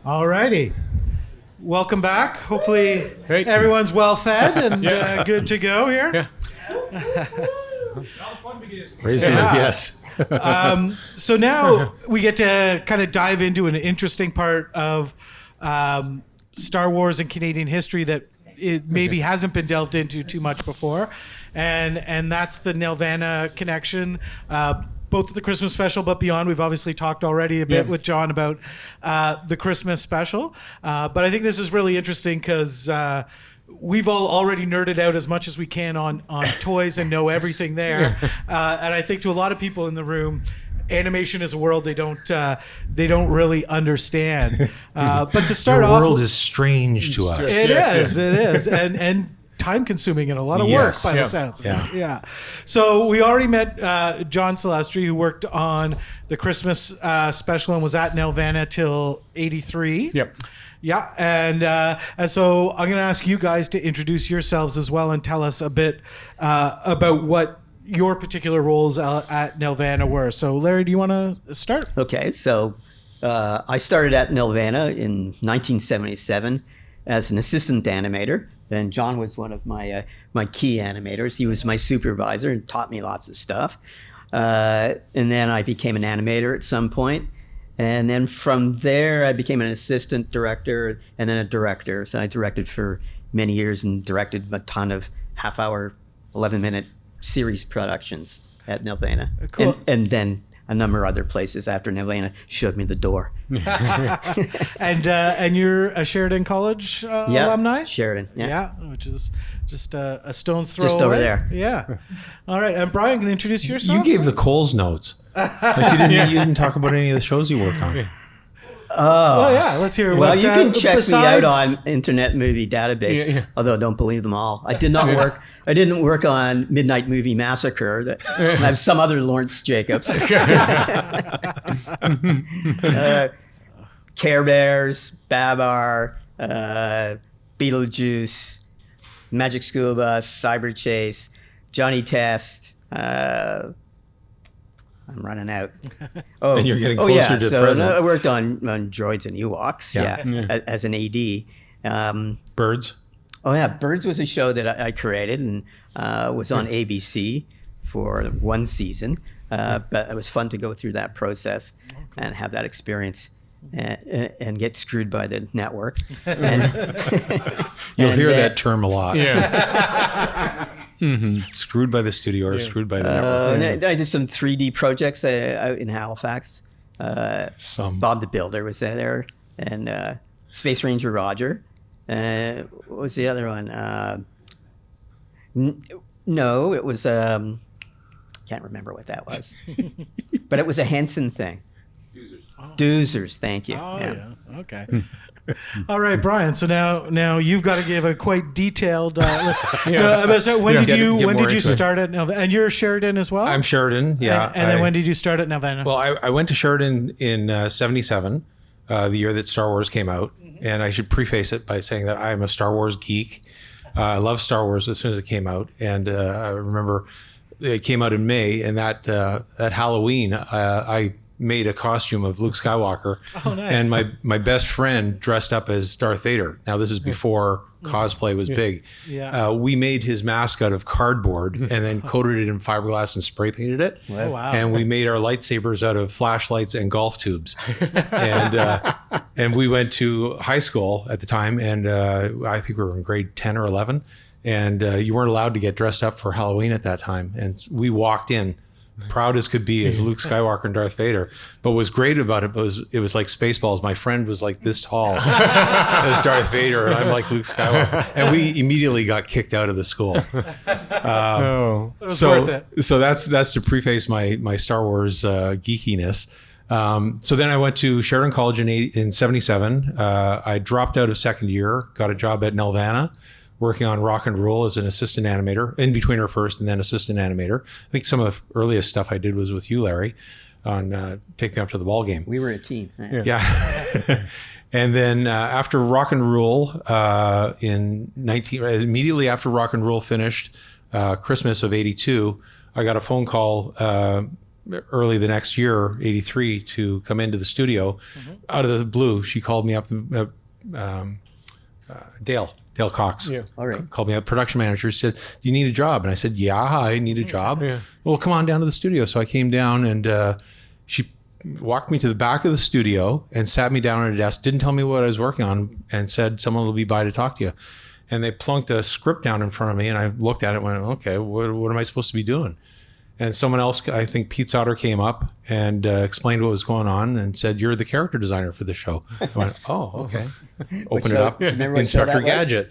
All righty. Welcome back. Hopefully everyone's well fed and good to go here. Yeah. Yes. So now we get to kind of dive into an interesting part of Star Wars and Canadian history that it maybe hasn't been delved into too much before. And that's the Nelvana Connection. Both the Christmas special, but beyond. We've obviously talked already a bit with John about the Christmas special. But I think this is really interesting because we've all already nerded out as much as we can on toys and know everything there. And I think to a lot of people in the room, animation is a world they don't really understand. But to start off, the world is strange to us. It is, and time consuming and a lot of work by the sounds of it. Yeah. So we already met John Celestri, who worked on the Christmas special and was at Nelvana till '83. Yep. Yeah, and so I'm going to ask you guys to introduce yourselves as well and tell us a bit about what your particular roles at Nelvana were. So Larry, do you want to start? Okay, so I started at Nelvana in 1977 as an assistant animator. Then John was one of my key animators. He was my supervisor and taught me lots of stuff. And then I became an animator at some point. And then from there, I became an assistant director and then a director. So I directed for many years and directed a ton of half-hour, 11-minute series productions at Nelvana. Cool. And then a number of other places after Nelvana showed me the door. And you're a Sheridan College alumni? Sheridan. Yeah. Which is just a stone's throw Just over away. there. Yeah. All right. And Brian, can you introduce yourself? You gave the Coles notes. Like you didn't talk about any of the shows you worked on. Well, yeah. Let's hear. Well, what, you can check me out besides- on Internet Movie Database, although don't believe them all. I did not work. I didn't work on Midnight Movie Massacre. I have some other Lawrence Jacobs. Care Bears, Babar, Beetlejuice, Magic School Bus, Cyber Chase, Johnny Test. I'm running out. Oh, And you're getting closer to so present. I worked on Droids and Ewoks, as an AD. Birds. Oh yeah, Birds was a show that I created and was on ABC for one season. But it was fun to go through that process and have that experience and get screwed by the network. And, You'll hear that term a lot. Yeah. Screwed by the studio or screwed by the network. and I did some 3D projects out in Halifax. Some. Bob the Builder was there, and Space Ranger Roger. What was the other one? No, it was. Can't remember what that was, but it was a Henson thing. Doozers, thank you. Oh, yeah. Okay. All right, Brian. So now you've got to give a quite detailed. So when did you start at Nelvana? And you're Sheridan as well. I'm Sheridan. Yeah. And then when did you start at Nelvana? Well, I went to Sheridan in '77, the year that Star Wars came out. And I should preface it by saying that I am a Star Wars geek. I love Star Wars as soon as it came out. And I remember it came out in May, and that Halloween, I made a costume of Luke Skywalker. Oh, nice. And my best friend dressed up as Darth Vader. Now, this is before cosplay was big. Yeah. We made his mask out of cardboard and then coated it in fiberglass and spray painted it. Oh, wow. And we made our lightsabers out of flashlights and golf tubes. And we went to high school at the time, and I think we were in grade 10 or 11. And you weren't allowed to get dressed up for Halloween at that time. And we walked in proud as could be as Luke Skywalker and Darth Vader. But what was great about it was like Spaceballs. My friend was like this tall as Darth Vader, and I'm like Luke Skywalker. And we immediately got kicked out of the school. So that's to preface my Star Wars geekiness. So then I went to Sheridan College in '77. I dropped out of second year, got a job at Nelvana, working on Rock and Roll as an assistant animator, in between her first and then assistant animator. I think some of the earliest stuff I did was with you, Larry, on Take Me Up to the Ball Game. We were a team. Yeah. And then after Rock and Roll, immediately after Rock and Roll finished, Christmas of '82, I got a phone call early the next year, 83, to come into the studio. Out of the blue, she called me up, Dale Cox. Yeah. All right. Called me up, production manager, said, "Do you need a job?" And I said, "Yeah, I need a job." Yeah. Well, come on down to the studio. So I came down, and she walked me to the back of the studio and sat me down at a desk, didn't tell me what I was working on, and said, "Someone will be by to talk to you." And they plunked a script down in front of me, and I looked at it and went, "Okay, what am I supposed to be doing?" And someone else, I think Pete Sauter, came up and explained what was going on and said, "You're the character designer for the show." I went, "Oh, okay." Open it show? up, Remember what show Inspector that was? Gadget.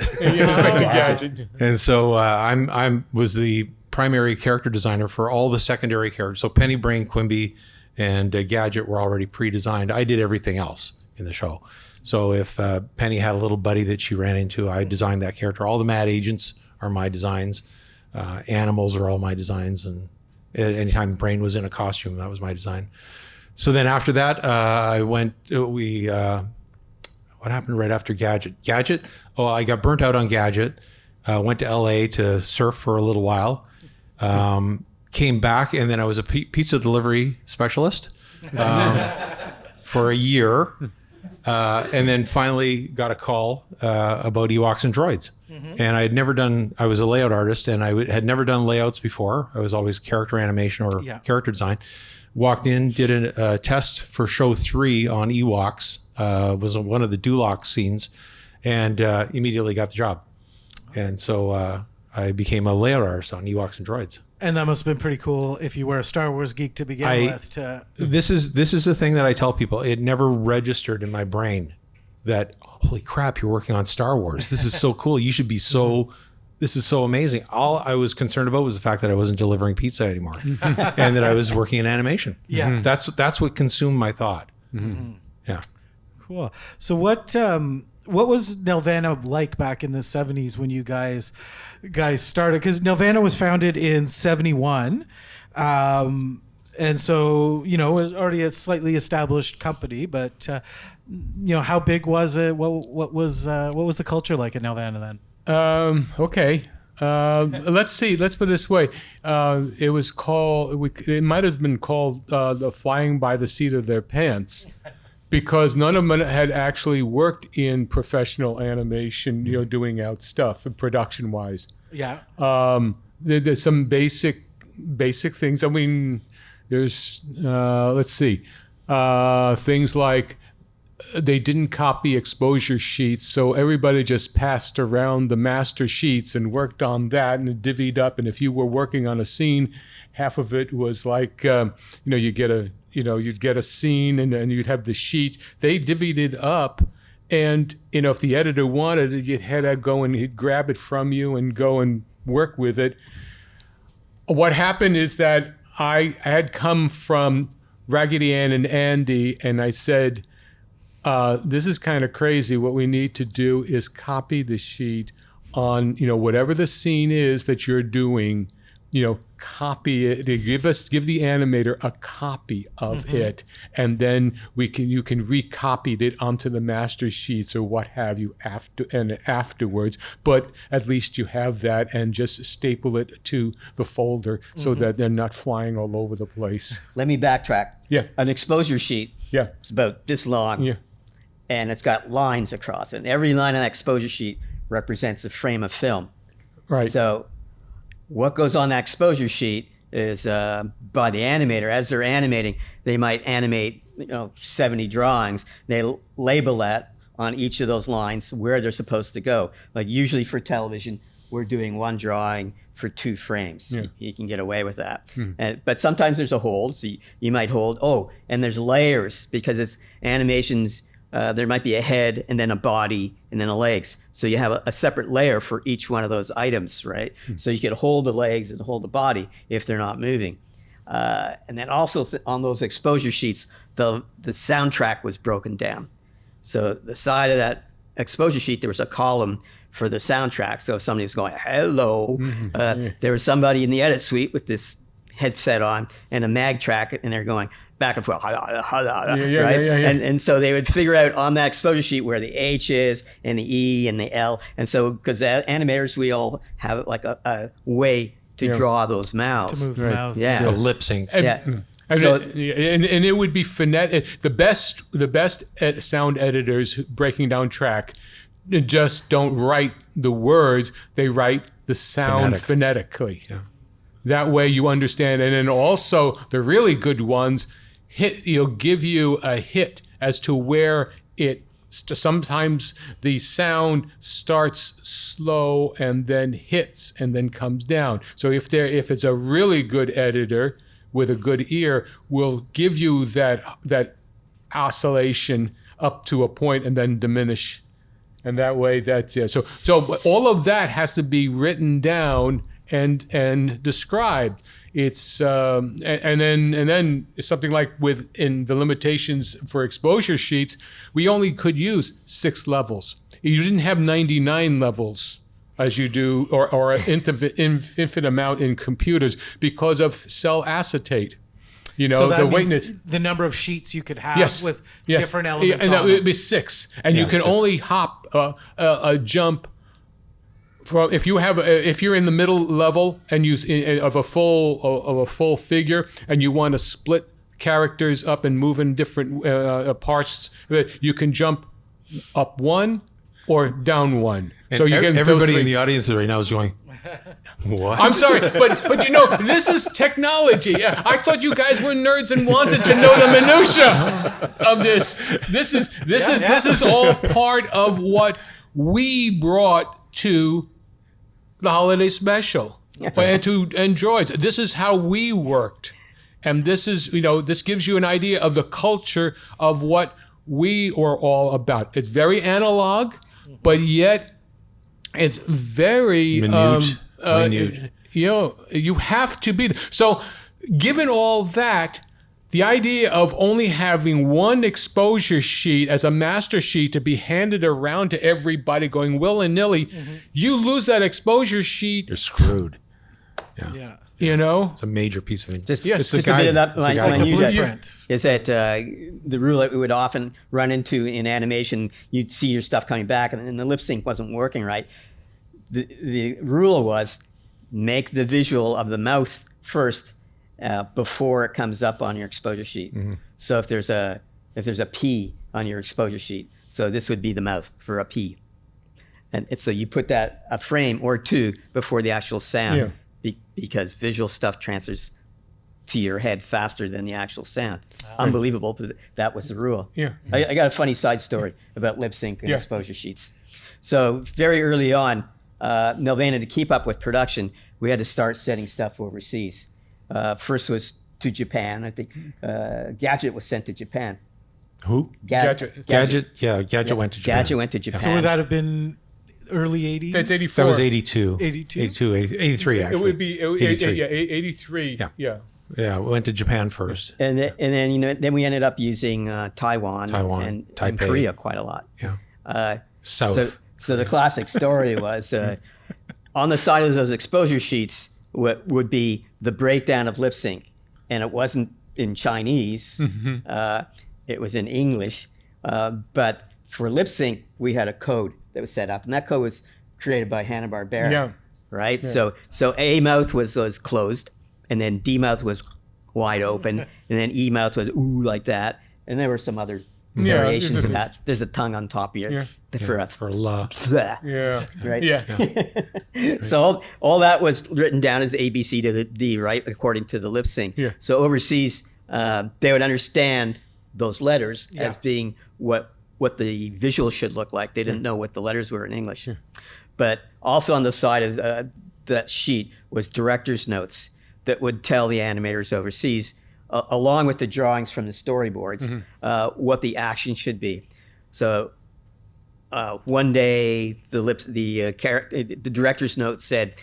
Gadget. And so I was the primary character designer for all the secondary characters. So Penny, Brain, Quimby, and Gadget were already pre-designed. I did everything else in the show. So if Penny had a little buddy that she ran into, I designed that character. All the Mad Agents are my designs. Animals are all my designs. And anytime Brain was in a costume, that was my design. So then after that, what happened right after Gadget? Gadget, I got burnt out on Gadget. Went to LA to surf for a little while. Came back, and then I was a pizza delivery specialist for a year. And then finally got a call about Ewoks and Droids. And I was a layout artist, and I had never done layouts before. I was always character animation or character design. Walked in, did a test for show 3 on Ewoks, was one of the Duloc scenes, and immediately got the job. And so I became a layout artist on Ewoks and Droids. And that must have been pretty cool if you were a Star Wars geek to begin with. This is the thing that I tell people. It never registered in my brain that, holy crap, you're working on Star Wars. This is so cool. You should be so. This is so amazing. All I was concerned about was the fact that I wasn't delivering pizza anymore, and that I was working in animation. Yeah, that's what consumed my thought. Yeah. Cool. So what was Nelvana like back in the 70s when you guys started? Because Nelvana was founded in 71. And so, it was already a slightly established company, but, how big was it? What was the culture like at Nelvana then? Okay. Let's see. Let's put it this way. It was called, it might have been called the flying by the seat of their pants, because none of them had actually worked in professional animation, doing out stuff production wise. Yeah. There's some basic things. I mean, there's, let's see, things like they didn't copy exposure sheets, so everybody just passed around the master sheets and worked on that, and it divvied up. And if you were working on a scene, half of it was like, you'd get a scene and you'd have the sheet. They divvied it up. And, if the editor wanted it, you'd had to go and he'd grab it from you and go and work with it. What happened is that I had come from Raggedy Ann and Andy, and I said, this is kind of crazy. What we need to do is copy the sheet on, whatever the scene is that you're doing, copy it. Give the animator a copy of it, and then you can recopy it onto the master sheets or what have you afterwards. But at least you have that, and just staple it to the folder so that they're not flying all over the place. Let me backtrack. Yeah. An exposure sheet. Yeah. It's about this long. Yeah. And it's got lines across it. And every line on that exposure sheet represents a frame of film. Right. So what goes on that exposure sheet is by the animator. As they're animating, they might animate 70 drawings. They label that on each of those lines where they're supposed to go. Like usually for television, we're doing one drawing for 2 frames. Yeah. You can get away with that. But sometimes there's a hold. So you might hold, and there's layers because it's animations. There might be a head and then a body and then a legs. So you have a separate layer for each one of those items, right? So you could hold the legs and hold the body if they're not moving. And then also on those exposure sheets, the soundtrack was broken down. So the side of that exposure sheet, there was a column for the soundtrack. So if somebody was going, hello, there was somebody in the edit suite with this headset on and a mag track, and they're going back and forth, right? And so they would figure out on that exposure sheet where the H is and the E and the L. And so, because animators, we all have like a way to draw those mouths. To move the mouths. Yeah. To lip sync. And, So- and it would be phonetic. The best sound editors breaking down track just don't write the words; they write the sound phonetically. Yeah. That way you understand. And then also the really good ones give you a hit as to where it. Sometimes the sound starts slow and then hits and then comes down. So if it's a really good editor with a good ear, will give you that oscillation up to a point and then diminish. And that way, that's it. So all of that has to be written down and described. It's and then something like within the limitations for exposure sheets, we only could use 6 levels. You didn't have 99 levels as you do, or an infinite amount in computers because of cell acetate. So that the means weightness. the number of sheets you could have with different Yeah, elements and on that them. would be 6, and you can 6. only hop a jump. If you're in the middle level and of a full figure, and you want to split characters up and move in different parts, you can jump up 1 or down 1. And so you get everybody in the audience right now is going, what? I'm sorry, but this is technology. I thought you guys were nerds and wanted to know the minutia of this. This is all part of what we brought to the holiday special and Droids. This is how we worked, and this gives you an idea of the culture of what we are all about. It's very analog, but yet it's very minute. you have to be so. Given all that, the idea of only having one exposure sheet as a master sheet to be handed around to everybody going willy-nilly, you lose that exposure sheet. You're screwed. Yeah. It's a major piece of it. Just It's a guide- bit of that it's a line guide. you Blueprint. is that the rule that we would often run into in animation, you'd see your stuff coming back and the lip sync wasn't working right. The rule was make the visual of the mouth first before it comes up on your exposure sheet. So if there's a P on your exposure sheet, so this would be the mouth for a P. And so you put that a frame or 2 before the actual sound because visual stuff transfers to your head faster than the actual sound. Unbelievable, but that was the rule. Yeah. I got a funny side story about lip sync and exposure sheets. So very early on, Nelvana, to keep up with production, we had to start setting stuff overseas. First was to Japan. I think Gadget was sent to Japan. Who? Gadget. Gadget? Yeah, Gadget went to Japan. Gadget went to Japan. So would that have been early 80s? That's 84. That was 82. 82? 83, actually. It would be 83. 83. Yeah. Yeah, we went to Japan first. And then then we ended up using Taiwan and Taipei. Korea quite a lot. Yeah. South. So the classic story was on the side of those exposure sheets would be the breakdown of lip sync, and it wasn't in Chinese. It was in English, but for lip sync we had a code that was set up, and that code was created by Hanna-Barbera. Yeah. Right. Yeah. So A mouth was closed, and then D mouth was wide open, and then E mouth was ooh like that, and there were some other variations of that. There's a tongue on top of your For la. Yeah. Right. Yeah. So all that was written down as ABC to the D, right, according to the lip sync. Yeah. So overseas, they would understand those letters as being what the visual should look like. They didn't know what the letters were in English. But also on the side of that sheet was director's notes that would tell the animators overseas, along with the drawings from the storyboards, what the action should be. So one day the director's note said,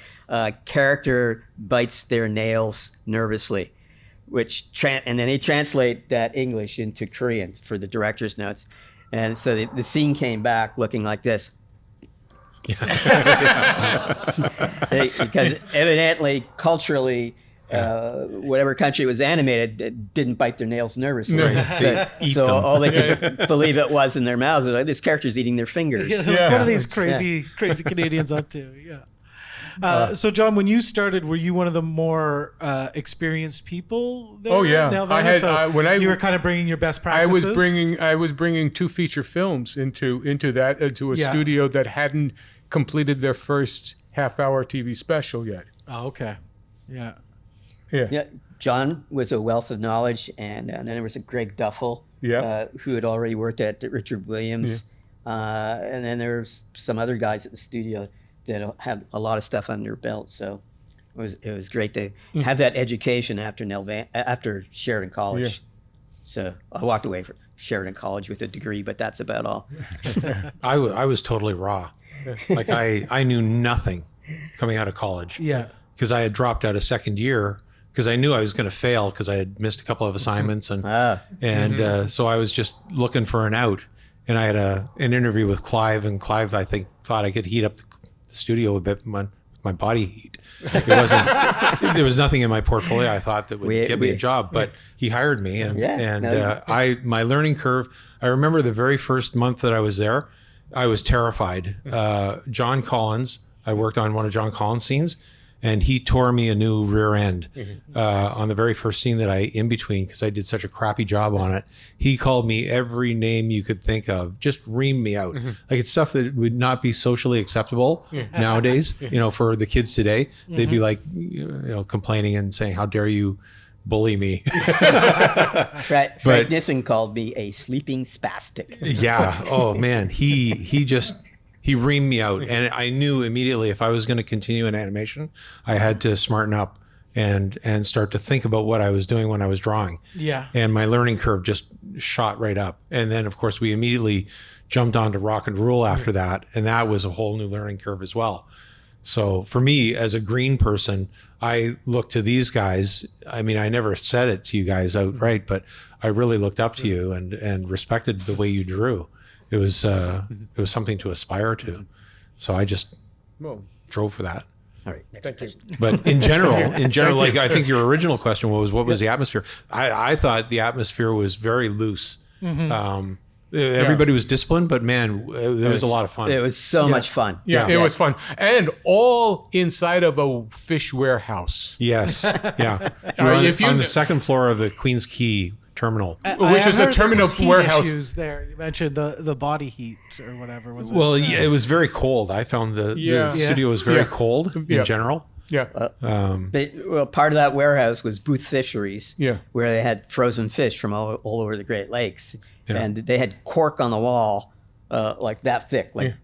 character bites their nails nervously, and then they translate that English into Korean for the director's notes. And so the scene came back looking like this. Because evidently, culturally, whatever country it was animated, it didn't bite their nails nervously. So all they could believe it was in their mouths was like, this character's eating their fingers. What are these crazy Canadians up to? Yeah. So, John, when you started, were you one of the more experienced people there? Oh, yeah. at Nelvana? I had- So when I- you were kind of bringing your best I practices. was bringing 2 feature films into a Yeah. studio that hadn't completed their first half-hour TV special yet. Oh, okay. Yeah. Yeah, John was a wealth of knowledge, and then there was a Greg Duffel, who had already worked at Richard Williams, and then there's some other guys at the studio that had a lot of stuff under their belt. So it was great to have that education after Sheridan College. Yeah. So I walked away from Sheridan College with a degree, but that's about all. I was totally raw. Like I knew nothing coming out of college. Yeah. Because I had dropped out of second year because I knew I was going to fail because I had missed a couple of assignments so I was just looking for an out. And I had an interview with Clive, and Clive I think thought I could heat up the studio a bit with my body heat. It wasn't. There was nothing in my portfolio I thought that would get me a job, but he hired me, my learning curve. I remember the very first month that I was there, I was terrified. John Collins, I worked on one of John Collins' scenes, and he tore me a new rear end on the very first scene that I in between because I did such a crappy job on it. He called me every name you could think of, just reamed me out. Like it's stuff that would not be socially acceptable nowadays. For the kids today, they'd be like, complaining and saying, "How dare you bully me?" Frank Nissen called me a sleeping spastic. Yeah. Oh man, he reamed me out, and I knew immediately if I was going to continue in animation, I had to smarten up and start to think about what I was doing when I was drawing. Yeah. And my learning curve just shot right up. And then of course we immediately jumped onto rock and roll after that, and that was a whole new learning curve as well. So for me as a green person, I look to these guys. I mean, I never said it to you guys outright, but I really looked up to you and respected the way you drew. It was something to aspire to. So I just drove for that. All right, next question. But in general, like I think your original question was, what was the atmosphere? I thought the atmosphere was very loose. Everybody was disciplined, but man, it was a lot of fun. It was so much fun. Yeah, it was fun. And all inside of a fish warehouse. Yes. Yeah. If you- on the second floor of the Queen's Quay terminal. Which is a terminal warehouse. Issues there. You mentioned the body heat or whatever. Was Well, it? it was very cold. I found the studio was very cold in general. Yeah. Part of that warehouse was Booth Fisheries, Yeah. where they had frozen fish from all over the Great Lakes. Yeah. And they had cork on the wall like that thick, like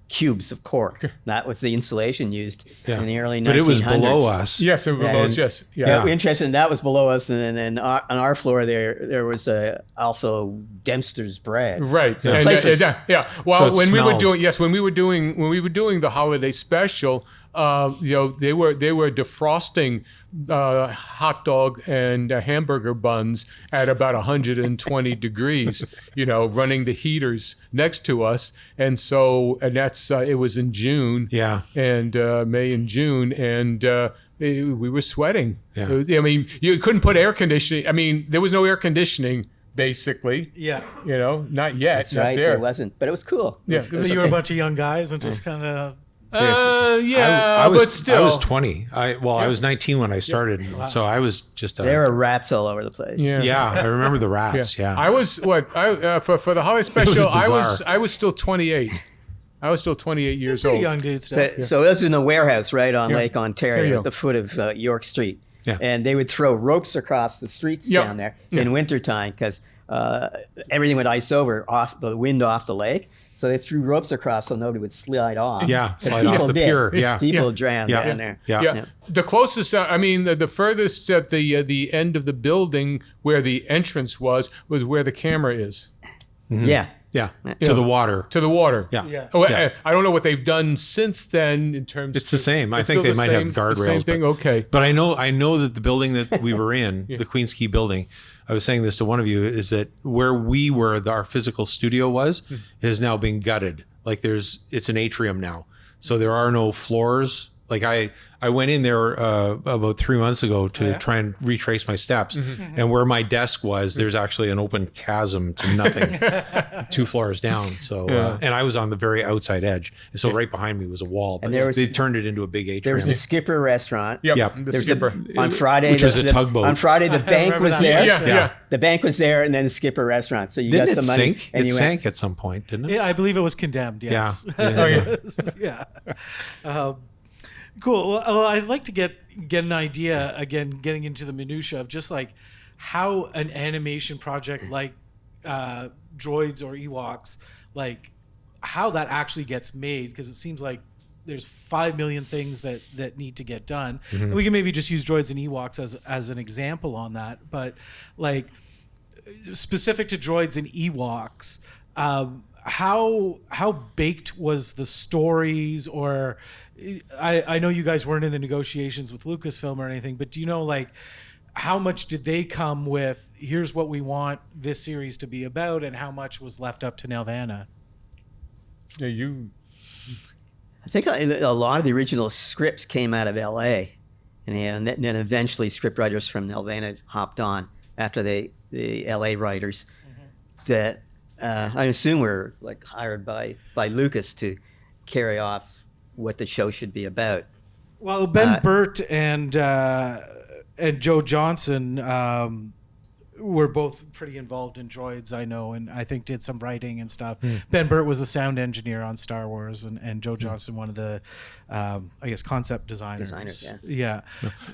cubes of cork. That was the insulation used in the early 1900s. But it was below us. Yes, it was below us, yes. Yeah. Interesting. That was below us, and then on our floor there was also Dempster's bread. Right. So the And, place was- Well, So it when we were smelled. doing the holiday special, they were defrosting hot dog and hamburger buns at about 120 degrees. Running the heaters next to us, and that's it was in June. Yeah. And May and June, and we were sweating. Yeah. I mean, you couldn't put air conditioning. I mean, there was no air conditioning. Basically, Yeah. not yet. That's not right. There It wasn't, but it was cool. Yeah. So you were a bunch of young guys and just kind of. I was but still. I was 20. I was 19 when I started. So I was just There were rats all over the place. yeah, I remember the rats. Yeah. I was for the holiday special. bizarre. I was still 28. I was still 28 years Pretty old. young dudes. Still. So it was in a warehouse right on Lake There Ontario you at go. the foot of York Street. Yeah. And they would throw ropes across the streets Yep. down there Yeah. in wintertime because everything would ice over off the wind off the lake. So they threw ropes across so nobody would slide off. Yeah, 'Cause slide off people the did. pier. Yeah. People Yeah. drowned Yeah. down there. Yeah. Yeah. The closest, the furthest at the end of the building where the entrance was where the camera is, Yeah. Yeah. To the water. to the water. Yeah. Yeah. Oh, Yeah. I don't know what they've done since then in terms. It's the same. I It's think still they the might have same- the guardrails. Same thing. Okay. But I know that the building that we were in, the Queen's Quay building, I was saying this to one of you, is that where we were, our physical studio was, is now being gutted. Like it's an atrium now. So there are no floors Like I went in there about 3 months ago to try and retrace my steps, and where my desk was, there's actually an open chasm to nothing, 2 floors down. So and I was on the very outside edge, and so right behind me was a wall. But they turned it into a big atrium. There was a Skipper restaurant. Yep. The Skipper. On Friday, which was a tugboat. On Friday, the bank was there. Yeah. The bank was there, and then the Skipper restaurant. So you Didn't got it some money. sink? And It you sank at some point, didn't it? Yeah, I believe it was condemned. Yes. Yeah. Yeah. Cool. Well, I'd like to get an idea again, getting into the minutia of just like how an animation project like Droids or Ewoks, like how that actually gets made, because it seems like there's 5 million things that need to get done. And we can maybe just use Droids and Ewoks as an example on that. But like specific to Droids and Ewoks, how baked was the stories? Or I know you guys weren't in the negotiations with Lucasfilm or anything, but do you know like how much did they come with, here's what we want this series to be about, and how much was left up to Nelvana? Yeah, I think a lot of the original scripts came out of L.A. and then eventually scriptwriters from Nelvana hopped on after the L.A. writers that I assume were like hired by Lucas to carry off what the show should be about. Well, Ben Burt and Joe Johnson were both pretty involved in Droids, I know, and I think did some writing and stuff. Ben Burt was a sound engineer on Star Wars, and Joe Johnson one of the, I guess, concept designers. Yeah.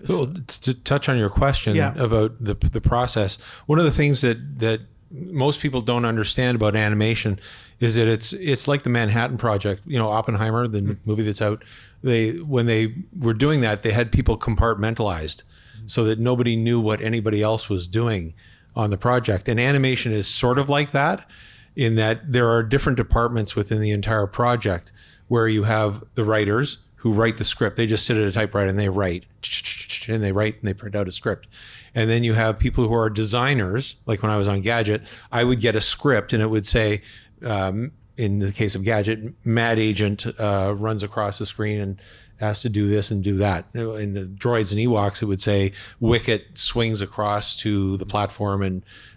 So to touch on your question about the process, one of the things that most people don't understand about animation is that it's like the Manhattan Project. You know, Oppenheimer, the movie that's out. When they were doing that, they had people compartmentalized so that nobody knew what anybody else was doing on the project. And animation is sort of like that, in that there are different departments within the entire project where you have the writers who write the script. They just sit at a typewriter and they write and they print out a script. And then you have people who are designers. Like when I was on Gadget, I would get a script and it would say, in the case of Gadget, Mad Agent runs across the screen and has to do this and do that. In the Droids and Ewoks, it would say Wicket swings across to the platform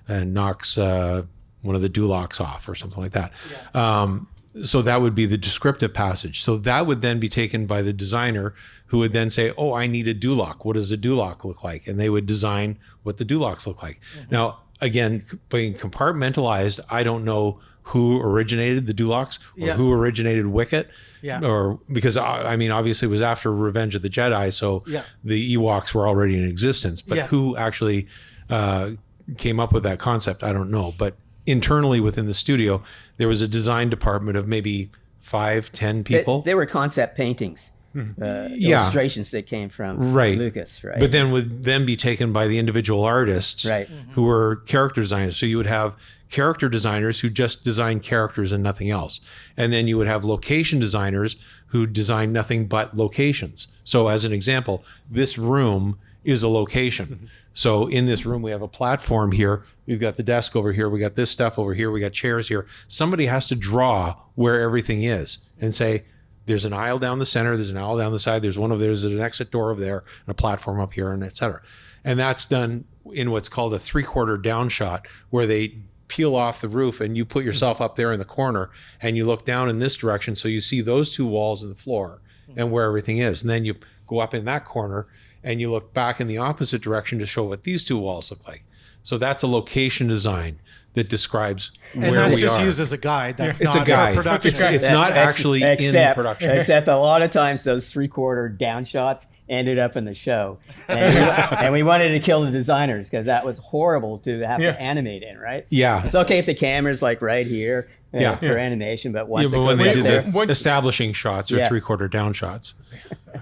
and knocks one of the dulocks off or something like that. Yeah. So that would be the descriptive passage. So that would then be taken by the designer, who would then say, oh, I need a duloc. What does a duloc look like? And they would design what the dulocs look like. Now, again, being compartmentalized, I don't know who originated the dulocs or who originated Wicket. Or because, I mean, obviously it was after Revenge of the Jedi, so the Ewoks were already in existence. But who actually came up with that concept, I don't know. But internally within the studio, there was a design department of maybe 5-10 people. They were concept paintings, illustrations that came from Lucas, right? But then would then be taken by the individual artists, who were character designers. So you would have character designers who just design characters and nothing else. And then you would have location designers who design nothing but locations. So as an example, this room is a location. So in this room, we have a platform here. We've got the desk over here. We got this stuff over here. We got chairs here. Somebody has to draw where everything is and say, there's an aisle down the center. There's an aisle down the side. There's an exit door over there and a platform up here, and et cetera. And that's done in what's called a 3/4 down shot, where they peel off the roof and you put yourself up there in the corner and you look down in this direction. So you see those 2 walls and the floor and where everything is. And then you go up in that corner and you look back in the opposite direction to show what these 2 walls look like. So that's a location design that describes where we are. And that's just used as a guide. That's it's not a guide. for production. It's not actually in production. Except a lot of times those 3/4 down shots ended up in the show. And we wanted to kill the designers because that was horrible to have to animate in, right? Yeah. It's okay if the camera's like right here for animation, but once it when goes they up do there, the establishing shots or 3/4 down shots.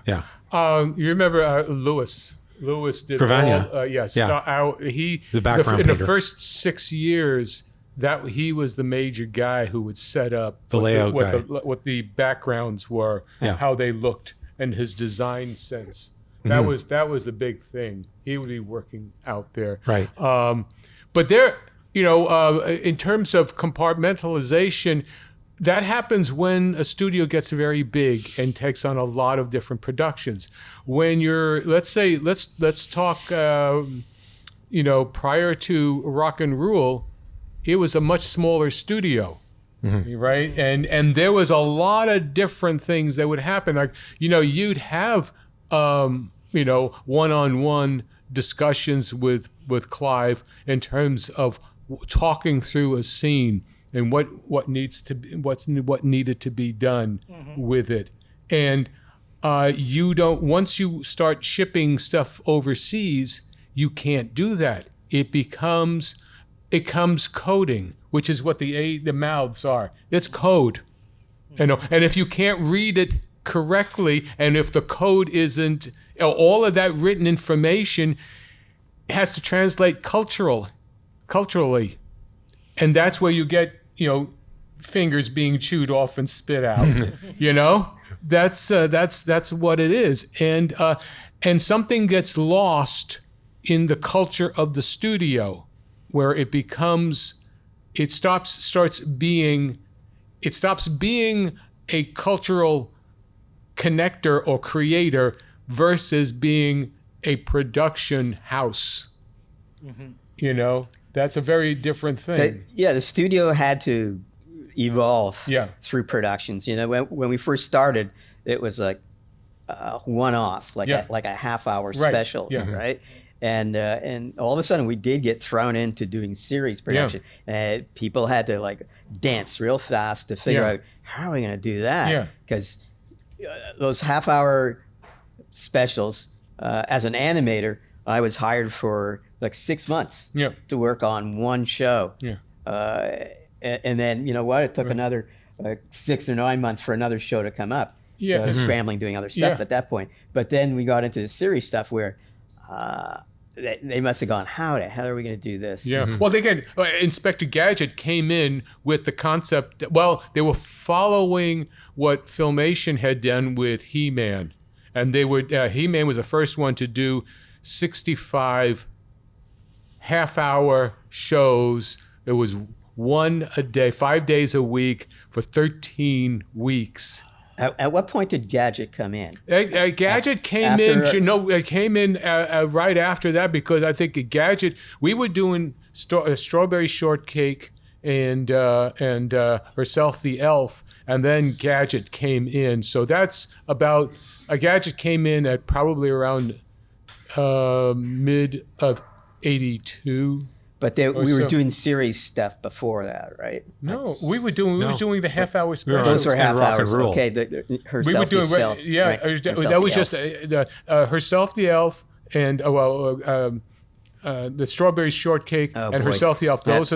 Yeah. You remember Louis? Louis did Cravagna. The background in the painter. first 6 years that he was the major guy who would set up The layout guy. what the backgrounds were, how they looked, and his design sense. That was the big thing. He would be working out there, Right. But there, in terms of compartmentalization, that happens when a studio gets very big and takes on a lot of different productions. When you're, let's talk, prior to Rock and Rule, it was a much smaller studio, right? And there was a lot of different things that would happen. Like, you'd have, one-on-one discussions with Clive in terms of talking through a scene and what needed to be done with it. And once you start shipping stuff overseas, you can't do that. It becomes coding, which is what the mouths are. It's code. And if you can't read it correctly, and if the code isn't, all of that written information has to translate culturally. And that's where you get, fingers being chewed off and spit out. That's what it is. And something gets lost in the culture of the studio, where it stops being a cultural connector or creator versus being a production house. That's a very different thing. The studio had to evolve through productions. When we first started, it was like one-offs, like a half-hour special, right? And all of a sudden, we did get thrown into doing series production. People had to dance real fast to figure out, how are we going to do that? Because those half-hour specials, as an animator, I was hired for 6 months to work on one show. And then, it took another 6 or 9 months for another show to come up. So I was scrambling doing other stuff at that point. But then we got into the series stuff where they must have gone, how the hell are we going to do this? Well, Inspector Gadget came in with the concept that, they were following what Filmation had done with He-Man. And He-Man was the first one to do 65 half-hour shows. It was one a day, 5 days a week for 13 weeks. At what point did Gadget come in? Gadget came in right after that, because I think Gadget, we were doing Strawberry Shortcake and Herself the Elf, and then Gadget came in. So that's about, Gadget came in at probably around mid of 82. But we were doing series stuff before that, right? No, we were doing the half-hour specials. Those were half hours. Roll. Okay, Herself the Elf. That was just Herself the Elf and the Strawberry Shortcake and Herself the Elf. Those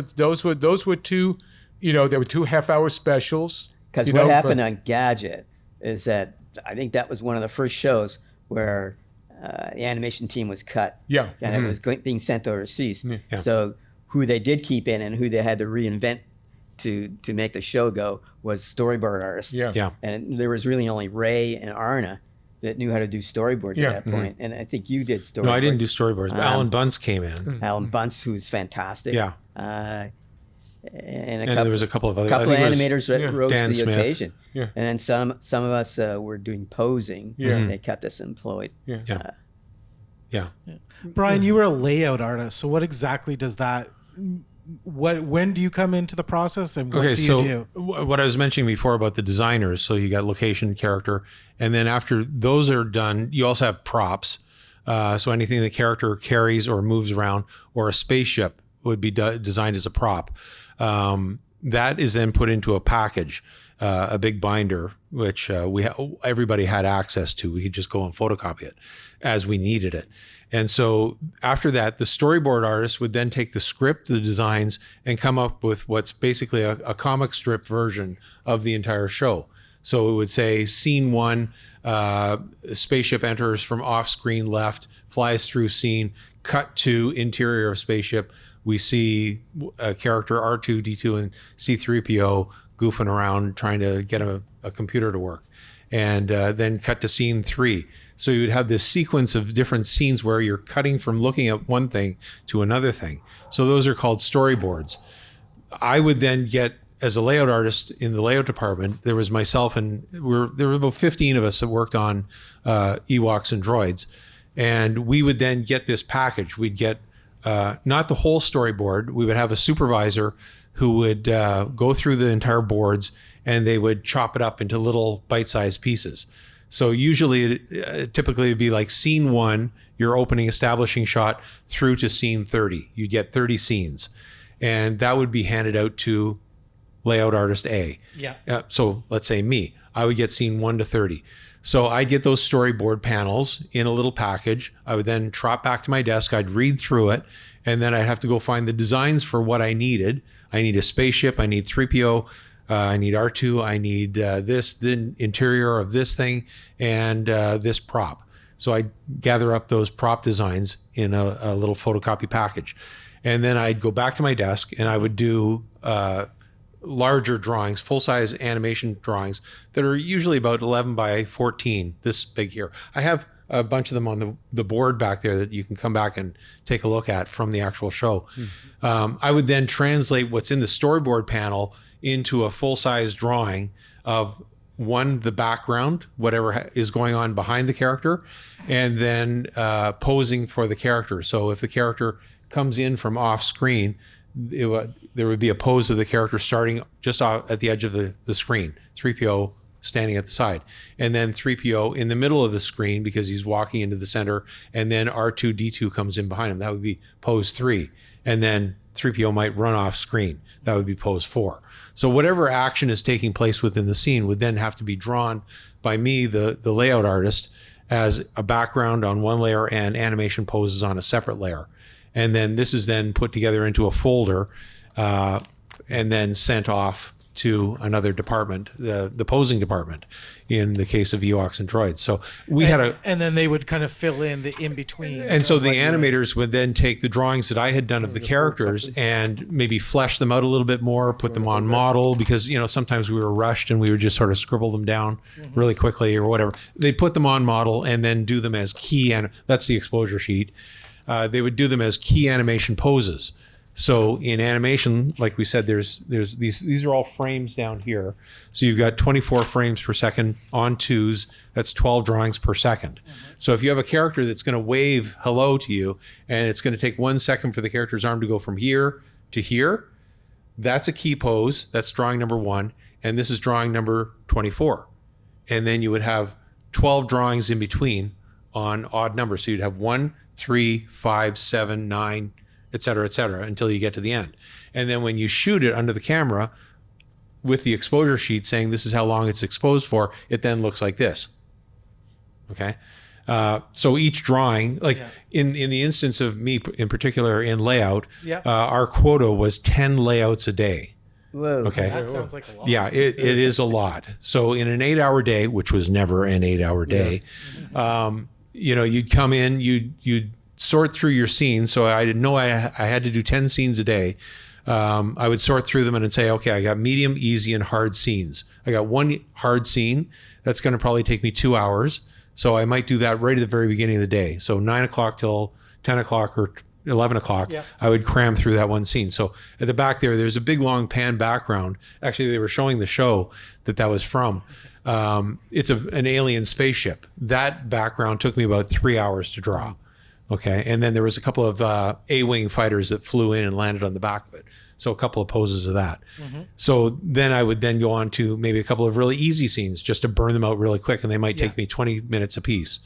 were two. There were two half-hour specials. Because what happened on Gadget is that I think that was one of the first shows where the animation team was cut. And it was being sent overseas. So who they did keep in and who they had to reinvent to make the show go was storyboard artists. And there was really only Ray and Arna that knew how to do storyboards at that point. And I think you did storyboards. No, I didn't do storyboards. But Alan Bunce came in. Alan Bunce, who's fantastic. And there was a couple of other animators that rose Dan to the Smith. occasion. And then some of us were doing posing. And they kept us employed. Brian, you were a layout artist. So what exactly does that? When do you come into the process, and what do you do? What I was mentioning before about the designers, so you got location, character, and then after those are done, you also have props. So anything the character carries or moves around, or a spaceship would be designed as a prop. That is then put into a package, a big binder, which everybody had access to. We could just go and photocopy it as we needed it. And so after that, the storyboard artist would then take the script, the designs, and come up with what's basically a comic strip version of the entire show. So it would say scene 1, spaceship enters from off-screen left, flies through scene, cut to interior of spaceship. We see a character R2-D2 and C-3PO goofing around trying to get a computer to work. And then cut to scene 3. So you would have this sequence of different scenes where you're cutting from looking at one thing to another thing. So those are called storyboards. I would then get as a layout artist in the layout department, there was myself and there were about 15 of us that worked on Ewoks and Droids. And we would then get this package. We'd get not the whole storyboard. We would have a supervisor who would go through the entire boards, and they would chop it up into little bite-sized pieces. So usually, typically it'd be like scene 1, your opening establishing shot, through to scene 30. You'd get 30 scenes. And that would be handed out to layout artist A. Yeah. So let's say me, I would get scene 1 to 30. So I'd get those storyboard panels in a little package. I would then trot back to my desk. I'd read through it, and then I'd have to go find the designs for what I needed. I need a spaceship. I need 3PO. I need R2. I need the interior of this thing, and this prop. So I'd gather up those prop designs in a little photocopy package. And then I'd go back to my desk, and I would do larger drawings, full-size animation drawings that are usually about 11 by 14, this big here. I have a bunch of them on the board back there that you can come back and take a look at from the actual show. I would then translate what's in the storyboard panel into a full-size drawing of the background, whatever is going on behind the character, and then posing for the character. So if the character comes in from off screen, there would be a pose of the character starting just at the edge of the screen, 3PO standing at the side, and then 3PO in the middle of the screen because he's walking into the center, and then R2-D2 comes in behind him. That would be pose 3, and then 3PO might run off screen. That would be pose 4. So whatever action is taking place within the scene would then have to be drawn by me, the layout artist, as a background on one layer and animation poses on a separate layer. And then this is then put together into a folder and then sent off to another department, the posing department, in the case of Ewoks and Droids. So and then they would kind of fill in the in-between. And so the animators would then take the drawings that I had done of the characters and maybe flesh them out a little bit more, put them on model, because, sometimes we were rushed and we would just sort of scribble them down really quickly or whatever. They'd put them on model and then do them as key, and that's the exposure sheet. They would do them as key animation poses. So in animation, like we said, there's these are all frames down here. So you've got 24 frames per second on 2s. That's 12 drawings per second. So if you have a character that's going to wave hello to you, and it's going to take 1 second for the character's arm to go from here to here, that's a key pose. That's drawing number 1. And this is drawing number 24. And then you would have 12 drawings in between on odd numbers. So you'd have 1, 3, 5, 7, 9, et cetera, until you get to the end. And then when you shoot it under the camera with the exposure sheet saying this is how long it's exposed for, it then looks like this. Okay. So each drawing, in the instance of me in particular in layout, our quota was 10 layouts a day. Whoa. Okay. That sounds like a lot. Yeah, it is a lot. So in an 8-hour day, which was never an 8-hour day, you'd come in, you'd sort through your scenes. So I didn't know I had to do 10 scenes a day. I would sort through them and say, okay, I got medium, easy, and hard scenes. I got one hard scene. That's going to probably take me 2 hours. So I might do that right at the very beginning of the day. So 9 o'clock till 10 o'clock or 11 o'clock, I would cram through that one scene. So at the back there's a big long pan background. Actually, they were showing the show that was from. It's an alien spaceship. That background took me about 3 hours to draw. Okay. And then there was a couple of A-wing fighters that flew in and landed on the back of it. So a couple of poses of that. So then I would then go on to maybe a couple of really easy scenes just to burn them out really quick. And they might take me 20 minutes a piece.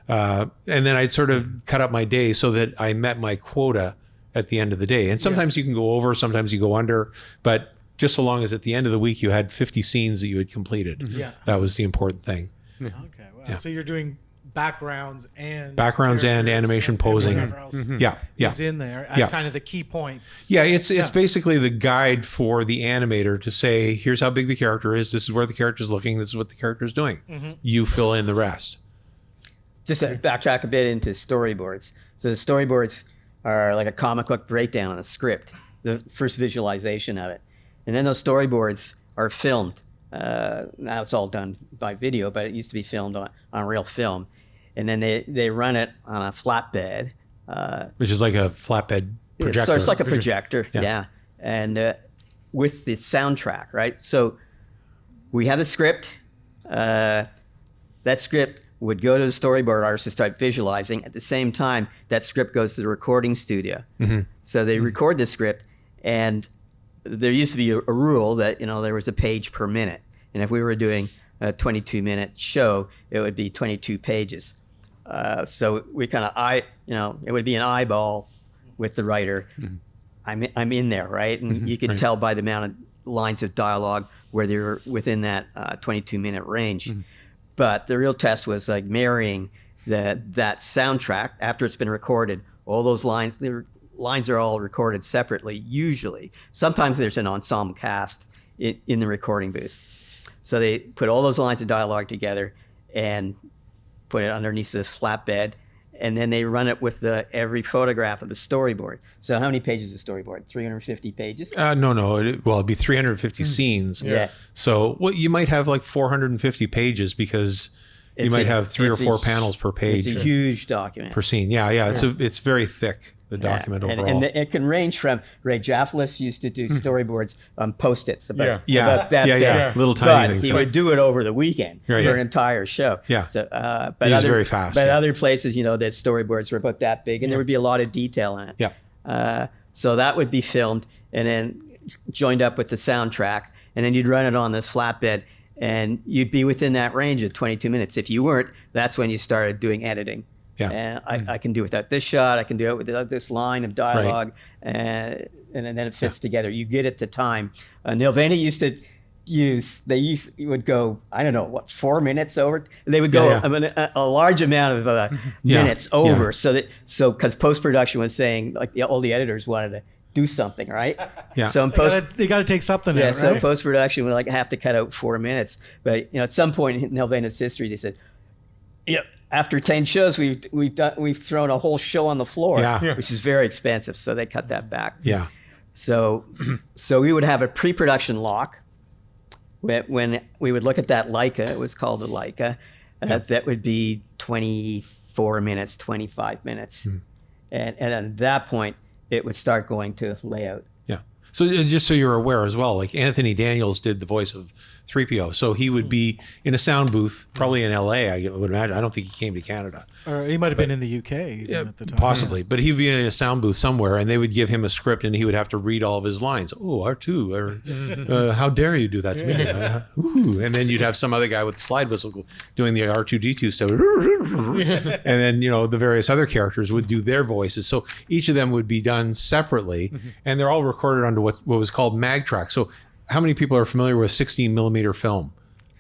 And then I'd sort of cut up my day so that I met my quota at the end of the day. And sometimes you can go over, sometimes you go under, but just so long as at the end of the week you had 50 scenes that you had completed. That was the important thing. Okay. Wow. So you're doing backgrounds and animation posing. Is in there at kind of the key points. It's basically the guide for the animator to say, here's how big the character is, this is where the character's looking, this is what the character's doing. You fill in the rest. Just to backtrack a bit into storyboards. So the storyboards are like a comic book breakdown on a script, the first visualization of it. And then those storyboards are filmed. Now it's all done by video, but it used to be filmed on real film. And then they run it on a flatbed. Which is like a flatbed projector. So it's like a projector, And with the soundtrack, right? So we have the script. That script would go to the storyboard artist to start visualizing. At the same time, that script goes to the recording studio. So they record the script, and there used to be a rule that, there was a page per minute. And if we were doing a 22-minute show, it would be 22 pages. So we kind of, it would be an eyeball with the writer. I'm in there, right? And you could tell by the amount of lines of dialogue where they're within that 22-minute range. But the real test was like marrying that soundtrack after it's been recorded. All those lines, the lines are all recorded separately, usually. Sometimes there's an ensemble cast in the recording booth. So they put all those lines of dialogue together and put it underneath this flatbed, and then they run it with every photograph of the storyboard. So how many pages is the storyboard? 350 pages? No. It'd be 350 scenes. Yeah. So you might have like 450 pages because you might have 3 or 4 panels per page. It's a huge document. Per scene. Yeah. It's very thick, the document overall. And it can range from, Ray Jaffalis used to do storyboards on Post-its about that big. Little tiny but things. he would do it over the weekend for an entire show. Yeah. So, It was very fast. But other places, the storyboards were about that big, and there would be a lot of detail in it. Yeah. So that would be filmed and then joined up with the soundtrack, and then you'd run it on this flatbed, and you'd be within that range of 22 minutes. If you weren't, that's when you started doing editing. Yeah. And I can do it without this shot. I can do it without this line of dialogue, and then it fits together. You get it to time. Nelvana used to would go, I don't know, 4 minutes over. They would go a large amount of minutes over. Yeah. So because post-production was saying, like, all the editors wanted to do something, right? Yeah. So in They got to take something out, right? so post-production would have to cut out 4 minutes. But at some point in Nelvana's history, they said, after 10 shows, we've thrown a whole show on the floor, which is very expensive. So they cut that back. Yeah. So we would have a pre-production lock. When we would look at that Leica, it was called a Leica, that would be 24 minutes, 25 minutes. And at that point, it would start going to layout. Yeah. So just so you're aware as well, like Anthony Daniels did the voice of 3PO. So he would be in a sound booth, probably in LA, I would imagine. I don't think he came to Canada. Or he might have been in the UK at the time. Possibly. But he would be in a sound booth somewhere, and they would give him a script, and he would have to read all of his lines. Oh, R2, or how dare you do that to me? Ooh. And then you'd have some other guy with the slide whistle doing the R2-D2 stuff. And then, the various other characters would do their voices. So each of them would be done separately, and they're all recorded onto what was called mag track. So how many people are familiar with 16 millimeter film?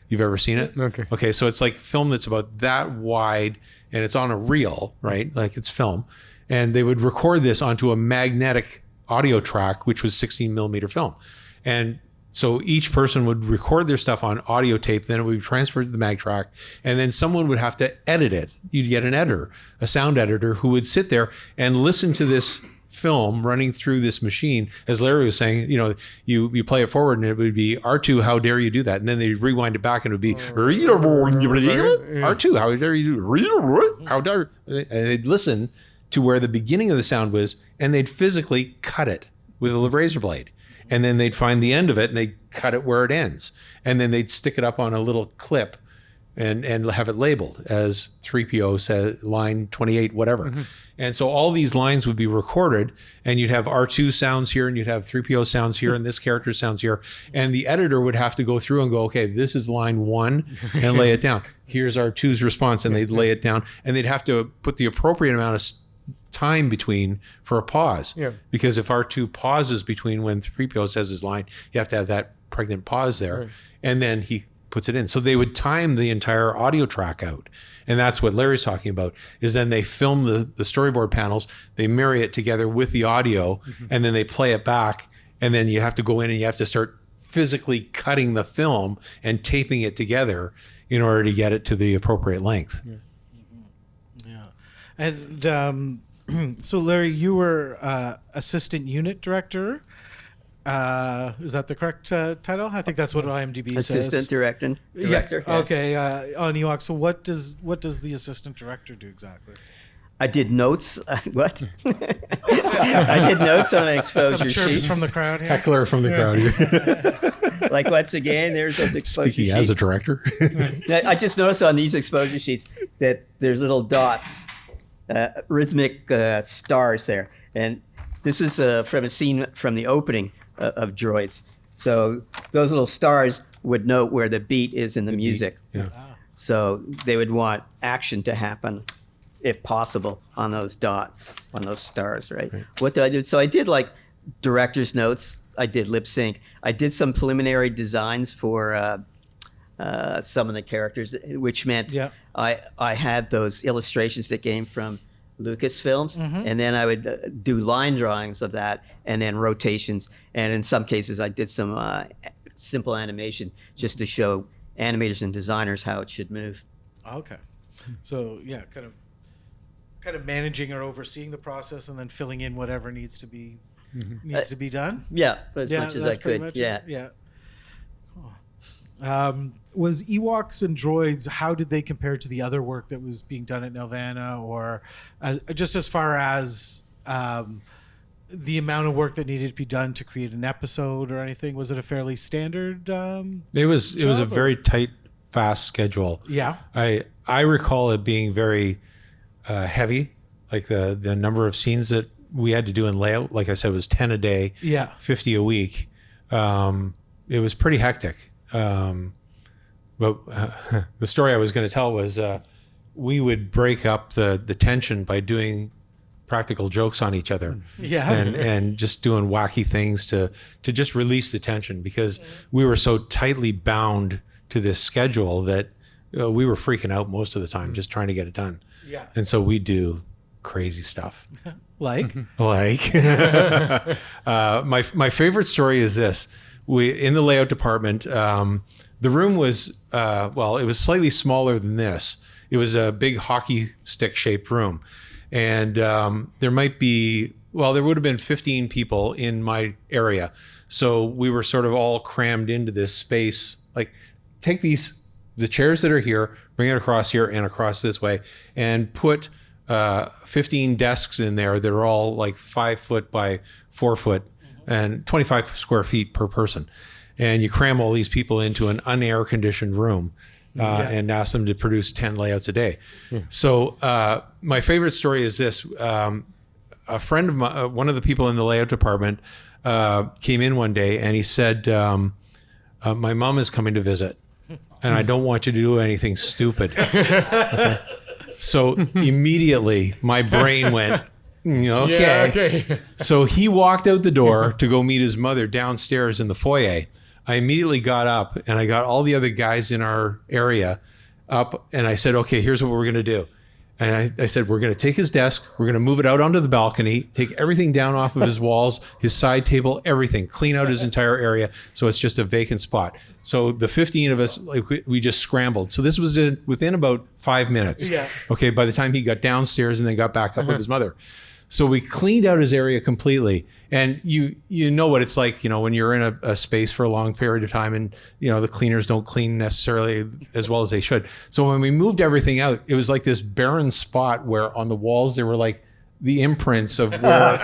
You've ever seen it? Okay. So it's like film that's about that wide, and it's on a reel, right? Like it's film. And they would record this onto a magnetic audio track, which was 16 millimeter film. And so each person would record their stuff on audio tape, then it would be transferred to the mag track, and then someone would have to edit it. You'd get an editor, a sound editor, who would sit there and listen to this film running through this machine. As Larry was saying, you play it forward and it would be R2, how dare you do that? And then they rewind it back and it would be R2, how dare you do, how dare, and they'd listen to where the beginning of the sound was, and they'd physically cut it with a razor blade. And then they'd find the end of it and they'd cut it where it ends. And then they'd stick it up on a little clip and have it labeled as 3PO says line 28, whatever. And so all these lines would be recorded, and you'd have R2 sounds here, and you'd have 3PO sounds here, and this character sounds here. And the editor would have to go through and go, okay, this is line 1, and lay it down. Here's R2's response, and they'd lay it down. And they'd have to put the appropriate amount of time between for a pause. Because if R2 pauses between when 3PO says his line, you have to have that pregnant pause there. And then he puts it in. So they would time the entire audio track out. And that's what Larry's talking about, is then they film the storyboard panels, they marry it together with the audio, and then they play it back. And then you have to go in and you have to start physically cutting the film and taping it together in order to get it to the appropriate length. And so, Larry, you were assistant unit director. Is that the correct title? I think that's what IMDb says. Assistant director. Yeah. Okay. On Ewoks. So what does the assistant director do exactly? I did notes. What? I did notes on an exposure Some chirps sheets. from the crowd here. Heckler from the crowd. Like once again, there's those exposure Speaking sheets. as a director. Now, I just noticed on these exposure sheets that there's little dots, rhythmic stars there, and this is from a scene from the opening of Droids. So those little stars would note where the beat is in the music. Yeah. So they would want action to happen, if possible, on those dots, on those stars, right? What did I do? So I did like director's notes. I did lip sync. I did some preliminary designs for some of the characters, which meant Yeah. I had those illustrations that came from Lucasfilms, and then I would do line drawings of that, and then rotations. And in some cases, I did some simple animation just to show animators and designers how it should move. Okay. So yeah, kind of managing or overseeing the process, and then filling in whatever needs to be done. Yeah, as much as I that's pretty could. much Yeah. it. Yeah. Cool. Was Ewoks and Droids, how did they compare to the other work that was being done at Nelvana, or as far as the amount of work that needed to be done to create an episode or anything? Was it a fairly standard? It was a job, or- very tight, fast schedule. Yeah. I recall it being very heavy, like the number of scenes that we had to do in layout. Like I said, it was 10 a day, Yeah. 50 a week. It was pretty hectic. But the story I was going to tell was we would break up the tension by doing practical jokes on each other. Yeah. and just doing wacky things to just release the tension, because we were so tightly bound to this schedule that we were freaking out most of the time just trying to get it done. Yeah. And so we do crazy stuff. Like? Like my favorite story is this. We in the layout department, the room was it was slightly smaller than this. It was a big hockey stick shaped room, and there would have been 15 people in my area. So we were sort of all crammed into this space. Like, take the chairs that are here, bring it across here and across this way, and put 15 desks in there that are all like 5 foot by 4 foot and 25 square feet per person. And you cram all these people into an unair conditioned room and ask them to produce 10 layouts a day. So my favorite story is this. A friend of mine, one of the people in the layout department, came in one day and he said, my mom is coming to visit and I don't want you to do anything stupid. Okay? So immediately my brain went, okay. Yeah, okay. So he walked out the door to go meet his mother downstairs in the foyer. I immediately got up and I got all the other guys in our area up and I said, okay, here's what we're going to do. And I said, we're going to take his desk, we're going to move it out onto the balcony, take everything down off of his walls, his side table, everything, clean out his entire area. So it's just a vacant spot. So the 15 of us, like, we just scrambled. So this was within about 5 minutes. Yeah. Okay. By the time he got downstairs and then got back up with his mother. So we cleaned out his area completely. And you know what it's like, when you're in a space for a long period of time and, the cleaners don't clean necessarily as well as they should. So when we moved everything out, it was like this barren spot where on the walls, there were like the imprints of where,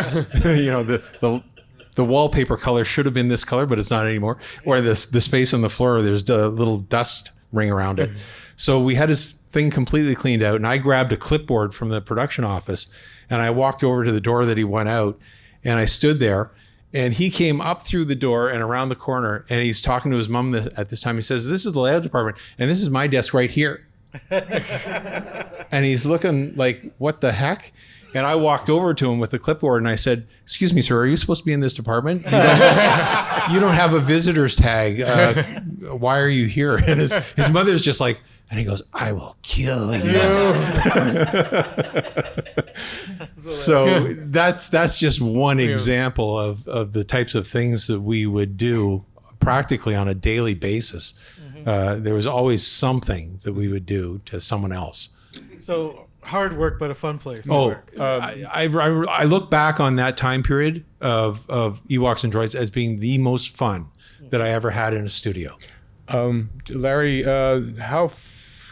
the wallpaper color should have been this color, but it's not anymore. Or the space on the floor, there's a little dust ring around it. So we had his thing completely cleaned out and I grabbed a clipboard from the production office and I walked over to the door that he went out and I stood there and he came up through the door and around the corner and he's talking to his mom at this time. He says, this is the layout department and this is my desk right here. And he's looking like, what the heck? And I walked over to him with the clipboard and I said, excuse me, sir, are you supposed to be in this department? You don't have a visitor's tag. Why are you here? And his mother's just like, and he goes, I will kill you. So that's just one example of the types of things that we would do practically on a daily basis. There was always something that we would do to someone else. So hard work, but a fun place to work. I look back on that time period of Ewoks and Droids as being the most fun that I ever had in a studio. Larry,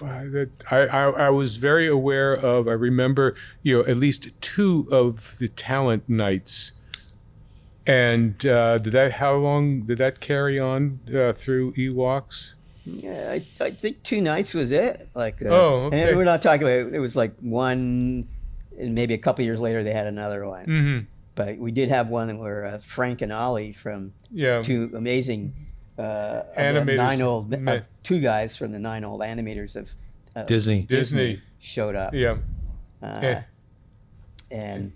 that I was very aware of. I remember, at least 2 of the talent nights. And how long did that carry on through Ewoks? Yeah, I think 2 nights was it. Okay. And we're not talking about it was like one, and maybe a couple years later they had another one. Mm-hmm. But we did have one where Frank and Ollie from 2 amazing animators, 2 guys from the 9 old animators of Disney showed up. Yeah. And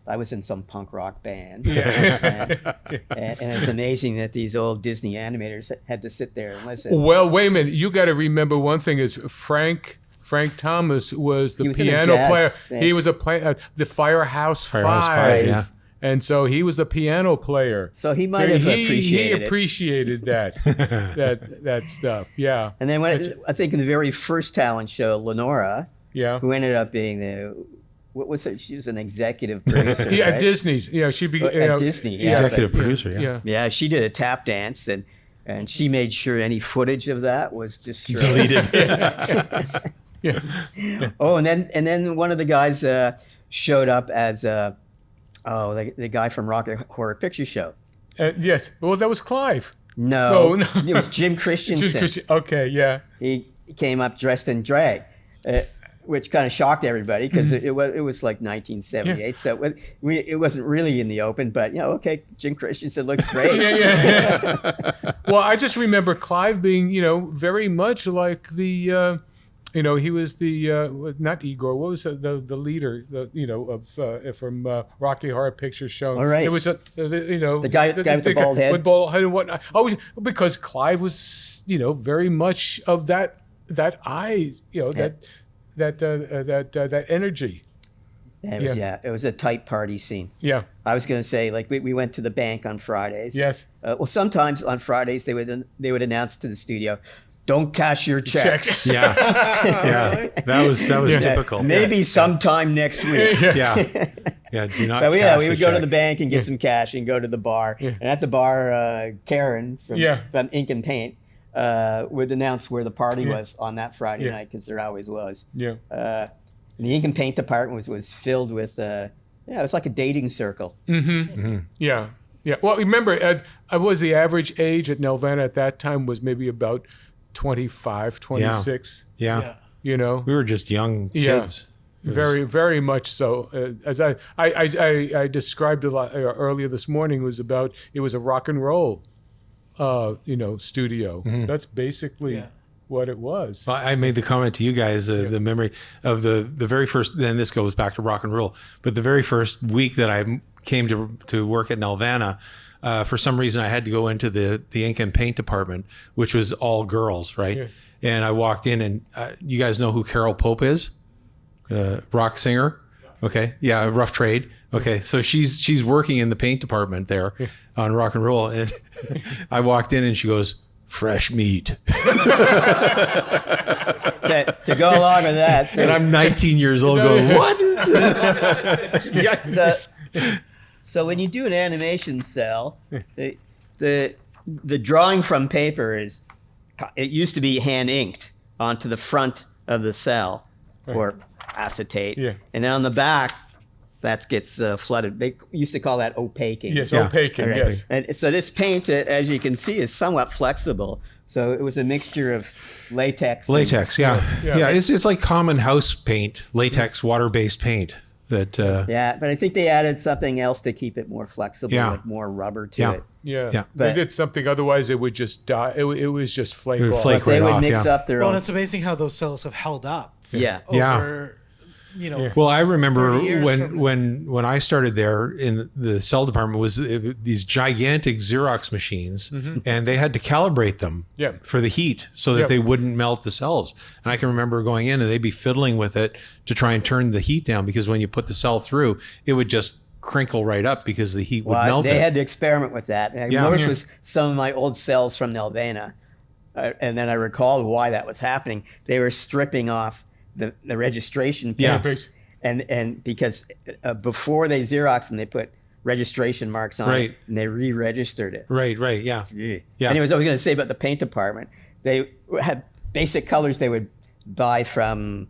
I was in some punk rock band. Yeah. and it's amazing that these old Disney animators had to sit there and listen. Well, wait a minute. You got to remember one thing is Frank Thomas was the piano player. Thing. He was the Firehouse Five. Five, yeah. And so he was a piano player. So he might have appreciated He appreciated that that stuff. Yeah. And then I think in the very first talent show, Lenora, who ended up being what was it? She was an executive producer. Yeah, right? at Disney's. Yeah, she'd be at Disney. Yeah, executive producer. Yeah. Yeah, she did a tap dance, and she made sure any footage of that was destroyed. Deleted. Yeah. Oh, and then one of the guys showed up as the guy from Rocky Horror Picture Show. Yes. Well, that was Clive. No. It was Jim Christensen. Okay. Yeah. He came up dressed in drag. Which kind of shocked everybody because it was like 1978, so it wasn't really in the open. But okay, Jim Christensen looks great. Yeah. Well, I just remember Clive being, very much like the, he was the not Igor. What was the leader, from Rocky Horror Picture Show? All right. It was the guy with the bald head. With bald head and whatnot. Always because Clive was very much of that eye, that energy. It was a tight party scene. Yeah. I was going to say, like, we went to the bank on Fridays. Yes. Well, sometimes on Fridays they would announce to the studio, "Don't cash your checks." Yeah. Yeah. That was typical. Maybe sometime next week. Yeah. Yeah. Do not. So we would go check. to the bank and get some cash and go to the bar. Yeah. And at the bar, Karen from Ink and Paint would announce where the party was on that Friday night, because there always was. Yeah. The Ink and Paint department was filled with, it was like a dating circle. Mm-hmm. Mm-hmm. Yeah. Yeah. Well, remember, I was the average age at Nelvana at that time was maybe about 25, 26. Yeah. We were just young kids. Very, very much so. As I described a lot earlier this morning, it was a rock and roll studio. Mm-hmm. That's basically what it was. Well, I made the comment to you guys, the memory of the very first, then this goes back to rock and roll, but the very first week that I came to work at Nelvana, for some reason I had to go into the ink and paint department, which was all girls, right? Yeah. And I walked in and you guys know who Carol Pope is? Rock singer. Okay. Yeah. Rough Trade. Okay. So she's working in the paint department there on rock and roll. And I walked in and she goes, "Fresh meat." to go along with that. So, and I'm 19 years old going, "What is this?" Yes. So when you do an animation cell, the drawing from paper it used to be hand inked onto the front of the cell or acetate. Yeah. And then on the back, that gets flooded. They used to call that opaquing. Yes, opaquing, okay. Yes. And so this paint, as you can see, is somewhat flexible. So it was a mixture of latex. Latex, yeah. It's like common house paint, latex, water-based paint. But I think they added something else to keep it more flexible, like more rubber to it. Yeah. They did something, otherwise it would just die. It was just flake off. They would mix up their own. Well, it's amazing how those cells have held up. Over, Well, I remember when I started there in the cell department was these gigantic Xerox machines, and they had to calibrate them for the heat so that they wouldn't melt the cells. And I can remember going in and they'd be fiddling with it to try and turn the heat down, because when you put the cell through, it would just crinkle right up because the heat would melt it. They had to experiment with that. And I noticed with some of my old cells from Nelvana, and then I recalled why that was happening. They were stripping off the registration pins. And because before they Xeroxed and they put registration marks on it, and they re-registered it. Right, yeah. Anyways, I was going to say about the paint department. They had basic colors they would buy from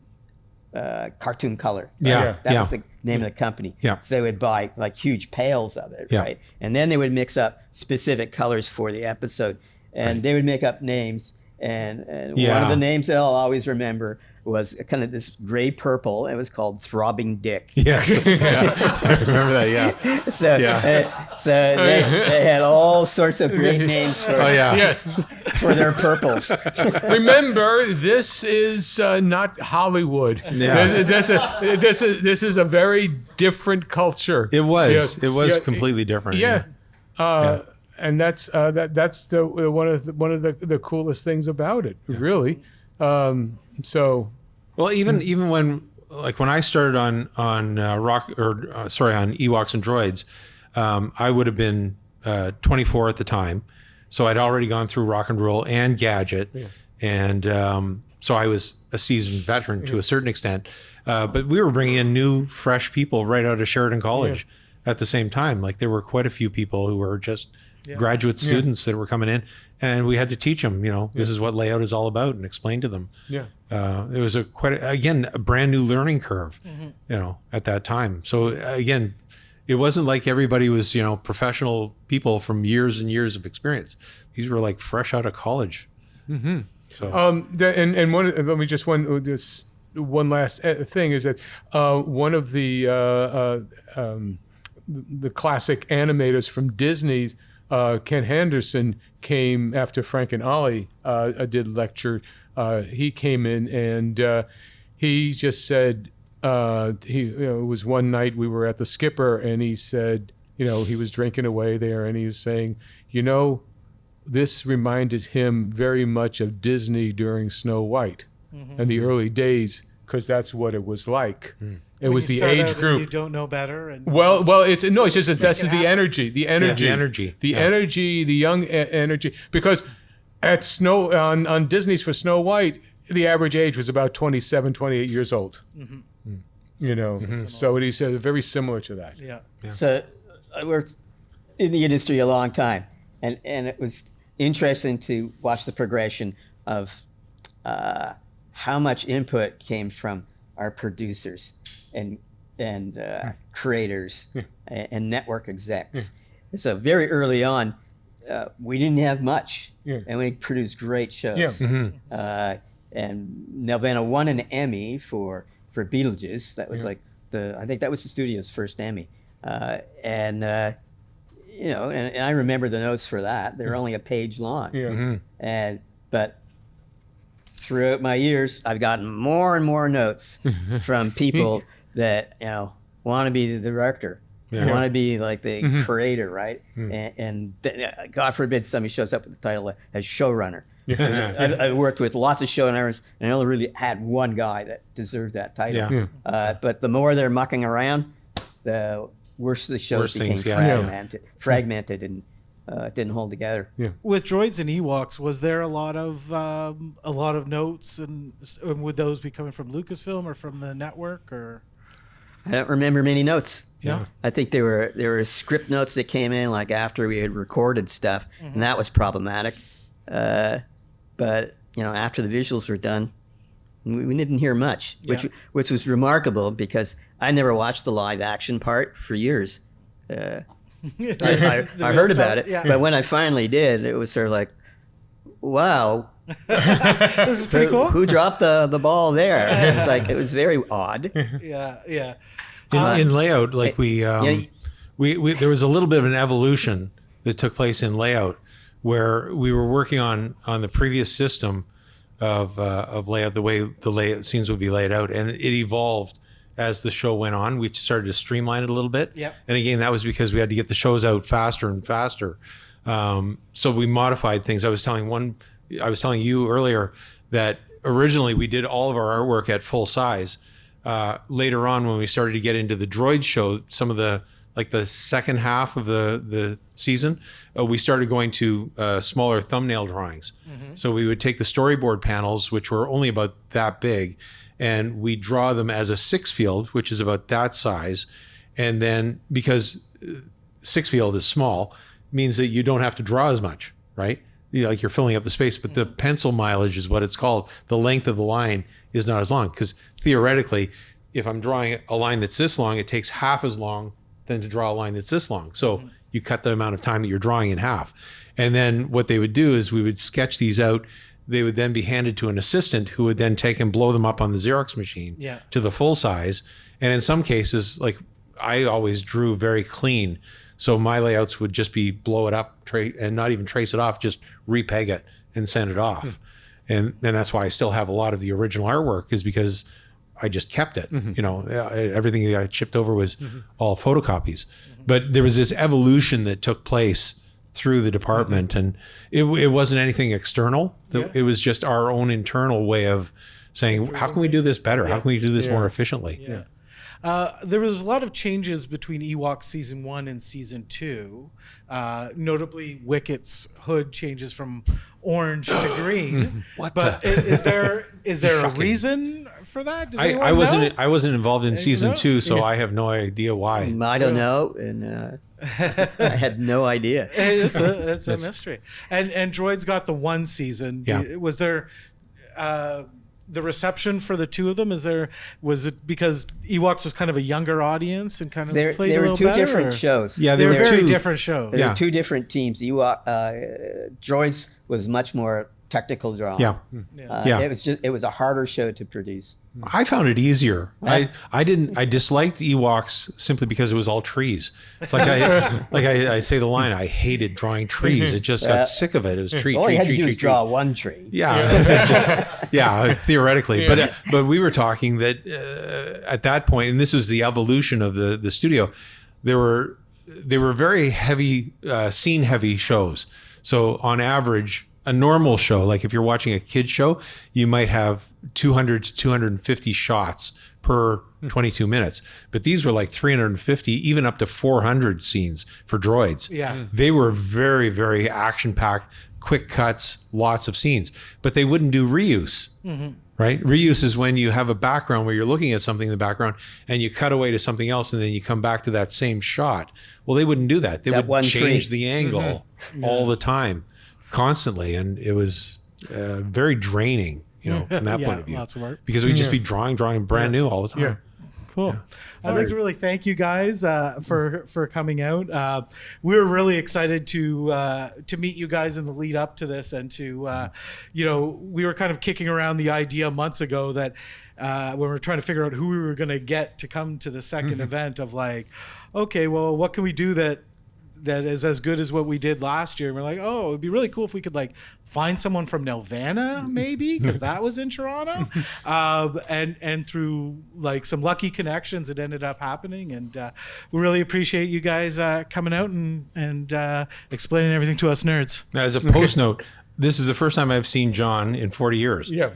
Cartoon Color. Right? Yeah, That yeah. was the name of the company. Yeah. So they would buy like huge pails of it, Yeah. right? And then they would mix up specific colors for the episode. And they would make up names. And one Yeah. of the names that I'll always remember was kind of this gray purple. It was called Throbbing Dick. Yes. I remember that. Yeah. So, they had all sorts of great names for, Oh yeah. Yes. for their purples. Remember, this is not Hollywood. Yeah. This is a very different culture. It was. Yeah. It was Yeah. completely different. Yeah. And that's one of the coolest things about it, really. So Well, even when I started on Ewoks and Droids, I would have been 24 at the time, so I'd already gone through Rock and Roll and Gadget, and so I was a seasoned veteran to a certain extent. But we were bringing in new, fresh people right out of Sheridan College at the same time. Like there were quite a few people who were just graduate students that were coming in, and we had to teach them. This is what layout is all about, and explain to them. yeah. It was a brand new learning curve, at that time. So again, it wasn't like everybody was, professional people from years and years of experience. These were like fresh out of college. Mm-hmm. So, one last thing is that one of the classic animators from Disney's, Ken Henderson, came after Frank and Ollie did lecture. He came in and he just said, it was one night we were at the Skipper, and he said, he was drinking away there, and he was saying, this reminded him very much of Disney during Snow White and the early days, because that's what it was like. It was the age group. You don't know better. And It's just that that's the energy, the energy, energy, the young energy. Because at on Disney's for Snow White, the average age was about 27, 28 years old. So he said very similar to that. Yeah. So I worked in the industry a long time, and it was interesting to watch the progression of how much input came from our producers and creators and network execs. So very early on, we didn't have much, and we produced great shows. And Nelvana won an Emmy for Beetlejuice. That was I think that was the studio's first Emmy. And I remember the notes for that. They're only a page long. But throughout my years, I've gotten more and more notes from people that want to be the director, want to be like the creator, right? And God forbid somebody shows up with the title as showrunner. I've worked with lots of showrunners, and I only really had one guy that deserved that title. But the more they're mucking around, the worse the shows became fragmented and didn't hold together. With Droids and Ewoks, was there a lot of notes, and would those be coming from Lucasfilm or from the network, or? I don't remember many notes. Yeah. I think there were script notes that came in like after we had recorded stuff, and that was problematic. But after the visuals were done, we didn't hear much, which was remarkable because I never watched the live action part for years. I heard about it, but when I finally did, it was sort of like, wow. This is pretty cool. Who dropped the ball there? It was very odd. Yeah. In layout, like we there was a little bit of an evolution that took place in layout, where we were working on the previous system of layout, the way the layout scenes would be laid out, and it evolved as the show went on. We started to streamline it a little bit. And again, that was because we had to get the shows out faster and faster. So we modified things. I was telling you earlier that originally we did all of our artwork at full size. Later on, when we started to get into the droid show, some of the second half of the season, we started going to smaller thumbnail drawings. So we would take the storyboard panels, which were only about that big, and we draw them as a 6-field, which is about that size. And then because 6-field is small, means that you don't have to draw as much, right? like you're filling up the space, but the pencil mileage is what it's called. The length of the line is not as long, because theoretically, if I'm drawing a line that's this long, it takes half as long than to draw a line that's this long. So you cut the amount of time that you're drawing in half. And then what they would do is we would sketch these out. They would then be handed to an assistant who would then take and blow them up on the Xerox machine to the full size. And in some cases, like I always drew very clean. So my layouts would just be blow it up and not even trace it off, just repeg it and send it off. And that's why I still have a lot of the original artwork, is because I just kept it. You know, everything that I chipped over was all photocopies. But there was this evolution that took place through the department, and it wasn't anything external. It was just our own internal way of saying, how can we do this better? How can we do this more efficiently? There was a lot of changes between Ewoks season 1 and season 2. Notably, Wicket's hood changes from orange to green. Is there a reason for that? Does I wasn't involved in season 2, so I have no idea why. I don't know, and I had no idea. It's a mystery. And Droids got the 1 season. Was there the reception for the 2 of them? Was it because Ewoks was kind of a younger audience and kind of played a little better? They were two different shows. Yeah, they were very different shows. They were 2 different teams. Droids was much more technical drawing. It was a harder show to produce. I found it easier. I disliked Ewoks simply because it was all trees. It's like I say the line, I hated drawing trees. It just got sick of it. It was tree. All you had to do was draw tree. one tree. Theoretically. But we were talking that at that point, and this is the evolution of the studio, they were very heavy, scene heavy shows. So on average, a normal show, like if you're watching a kid's show, you might have 200 to 250 shots per 22 minutes. But these were like 350, even up to 400 scenes for Droids. They were very, very action-packed, quick cuts, lots of scenes. But they wouldn't do reuse, right? Reuse is when you have a background where you're looking at something in the background and you cut away to something else and then you come back to that same shot. Well, they wouldn't do that. They would change the angle all the time, constantly, and it was very draining, from that point of view. Lots of work. Because we'd just be drawing brand new all the time. Cool. I'd like to really thank you guys for coming out. We were really excited to meet you guys in the lead up to this, and to we were kind of kicking around the idea months ago that when we were trying to figure out who we were going to get to come to the second event, of like, okay, well, what can we do that is as good as what we did last year? And we're like, oh, it'd be really cool if we could like find someone from Nelvana, maybe, because that was in Toronto. And through like some lucky connections, it ended up happening. And we really appreciate you guys coming out and explaining everything to us nerds. As a post note, this is the first time I've seen John in 40 years. Yeah.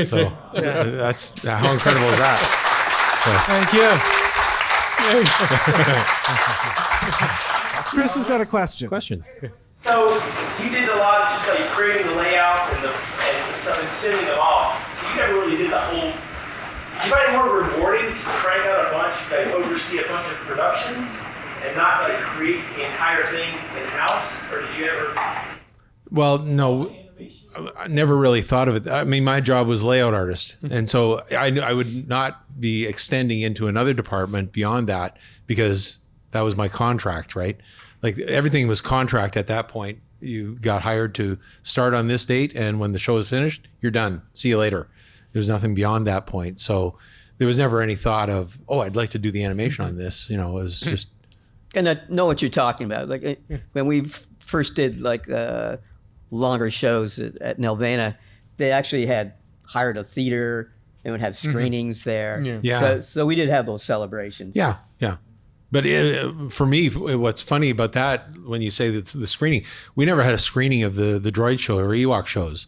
So that's how incredible is that? Thank you. Chris has got a question. So you did a lot of just like creating the layouts and sending them off. So you never really did the whole. Did you find it more rewarding to crank out a bunch, like oversee a bunch of productions, and not like create the entire thing in house, or did you ever? Well, no. I never really thought of it. I mean, my job was layout artist. And so I would not be extending into another department beyond that, because that was my contract, right? Like everything was contract at that point. You got hired to start on this date, and when the show is finished, you're done. See you later. There's nothing beyond that point. So there was never any thought of, oh, I'd like to do the animation on this. It was just. And I know what you're talking about. Like when we first did like longer shows at Nelvana, they actually had hired a theater and would have screenings there. So we did have those celebrations. Yeah. But for me, what's funny about that, when you say the screening, we never had a screening of the Droid show or Ewok shows.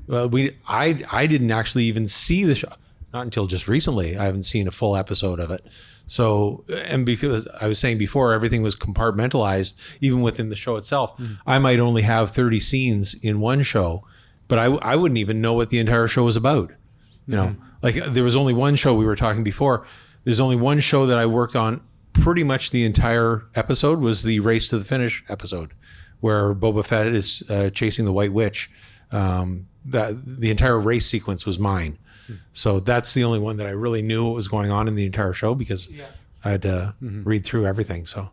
Well, I didn't actually even see the show, not until just recently. I haven't seen a full episode of it. So, and because I was saying before, everything was compartmentalized, even within the show itself. I might only have 30 scenes in one show, but I wouldn't even know what the entire show was about. Like there was only one show, we were talking before. There's only one show that I worked on pretty much the entire episode, was the Race to the Finish episode, where Boba Fett is chasing the White Witch. That the entire race sequence was mine. So that's the only one that I really knew what was going on in the entire show, because I had to read through everything. So.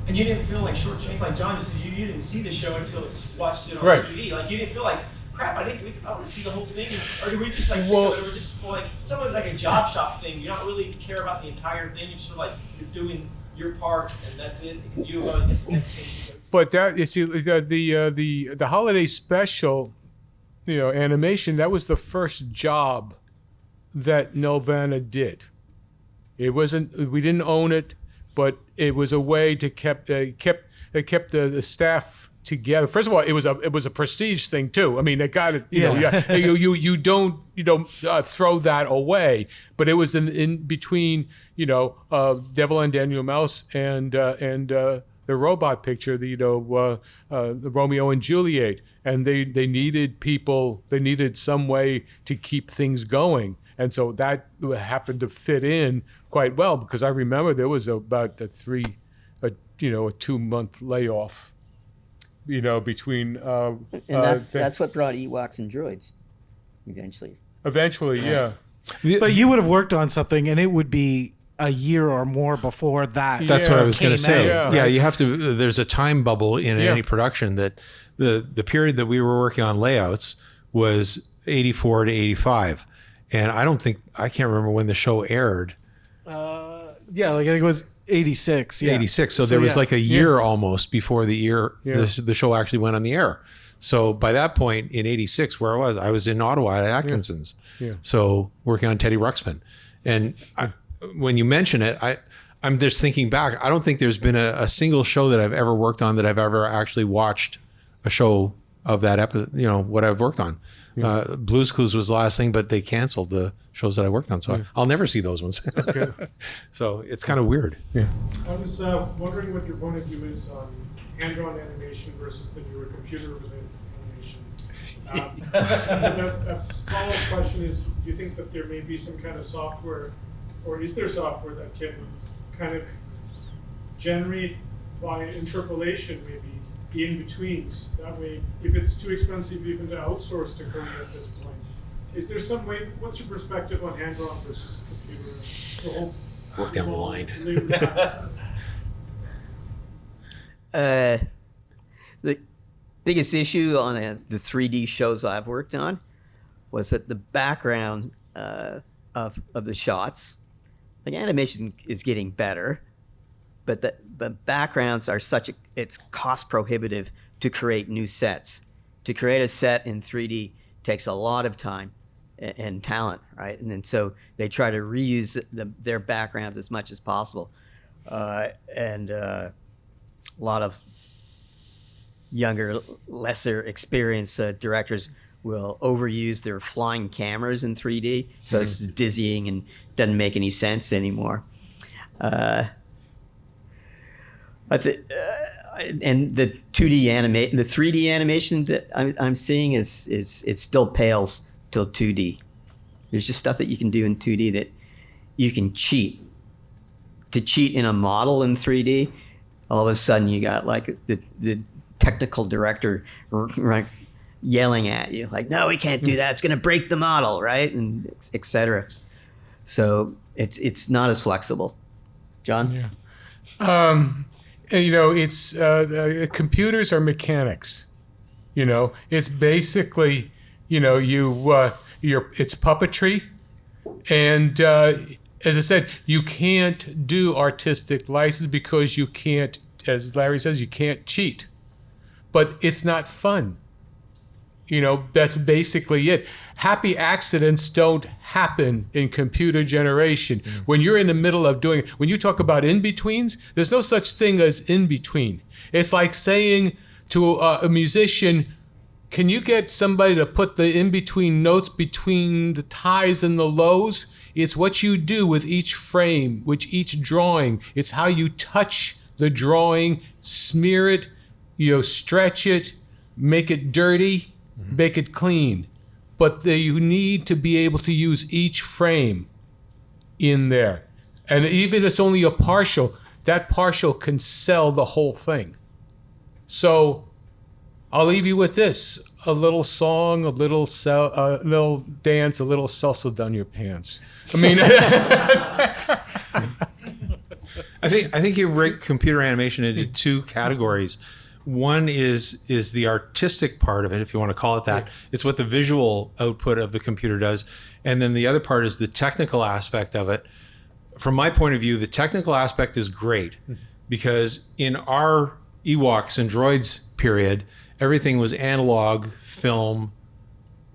And you didn't feel like shortchanged, like John just said, you didn't see the show until you watched it on Right. TV. Like you didn't feel like, crap, I want to see the whole thing. Or did we just like see it, or was it just like something like a job shop thing? You don't really care about the entire thing. You're just sort of like, you're doing your part and that's it. You go and get the next thing. But that, you see, the holiday special, animation, that was the first job that Nelvana did. It wasn't, we didn't own it, but it was a way to kept the staff together. First of all, it was a prestige thing too. I mean, they got it. You don't throw that away. But it was in between, Devil and Daniel Mouse and the robot picture, the Romeo and Juliet, and they needed people. They needed some way to keep things going. And so that happened to fit in quite well, because I remember there was about a 2-month layoff, between. And that's what brought Ewoks and Droids, eventually. Eventually, yeah. But you would have worked on something, and it would be a year or more before that. That's what I was going to say. Yeah. You have to. There's a time bubble in any production that the period that we were working on layouts was 84 to 85. And I can't remember when the show aired. I think it was 86. Yeah. 86. So there was like a year almost before the show actually went on the air. So by that point in 86, where I was in Ottawa at Atkinson's. Yeah. So working on Teddy Ruxpin. And when you mention it, I'm just thinking back. I don't think there's been a single show that I've ever worked on that I've ever actually watched a show of that episode, what I've worked on. Blue's Clues was the last thing, but they canceled the shows that I worked on, so I'll never see those ones. Okay. So it's kind of weird. Yeah. I was wondering what your point of view is on hand-drawn animation versus the newer computer-related animation. A follow-up question is, do you think that there may be some kind of software, or is there software that can kind of generate by interpolation maybe the in-betweens? That way, if it's too expensive even to outsource to Korea at this point, is there some way, what's your perspective on hand-drawn versus computer? Work down the line. The biggest issue on the 3D shows I've worked on was that the background of the shots, like animation is getting better, but the backgrounds are it's cost prohibitive to create new sets. To create a set in 3D takes a lot of time and talent, right? And then so they try to reuse their backgrounds as much as possible. And a lot of younger, lesser experienced directors will overuse their flying cameras in 3D. So it's dizzying and doesn't make any sense anymore. And the 2D the 3D animation that I'm seeing is it still pales till 2D. There's just stuff that you can do in 2D that you can cheat. To cheat in a model in 3D, all of a sudden you got like the technical director right, yelling at you like, no, we can't do that. It's going to break the model, right? And et cetera. So it's not as flexible. John? Yeah. It's computers are mechanics. It's basically, it's puppetry, and as I said, you can't do artistic license because you can't, as Larry says, you can't cheat. But it's not fun. That's basically it. Happy accidents don't happen in computer generation. When you're in the middle of when you talk about in-betweens, there's no such thing as in-between. It's like saying to a musician, can you get somebody to put the in-between notes between the highs and the lows? It's what you do with each frame, with each drawing. It's how you touch the drawing, smear it, stretch it, make it dirty, make it clean. But you need to be able to use each frame in there. And even if it's only a partial, that partial can sell the whole thing. So I'll leave you with this: a little song, a little little dance, a little salsa down your pants. I mean, I think you break computer animation into two categories. One is the artistic part of it, if you want to call it that. It's what the visual output of the computer does. And then the other part is the technical aspect of it. From my point of view, the technical aspect is great because in our Ewoks and Droids period, everything was analog, film.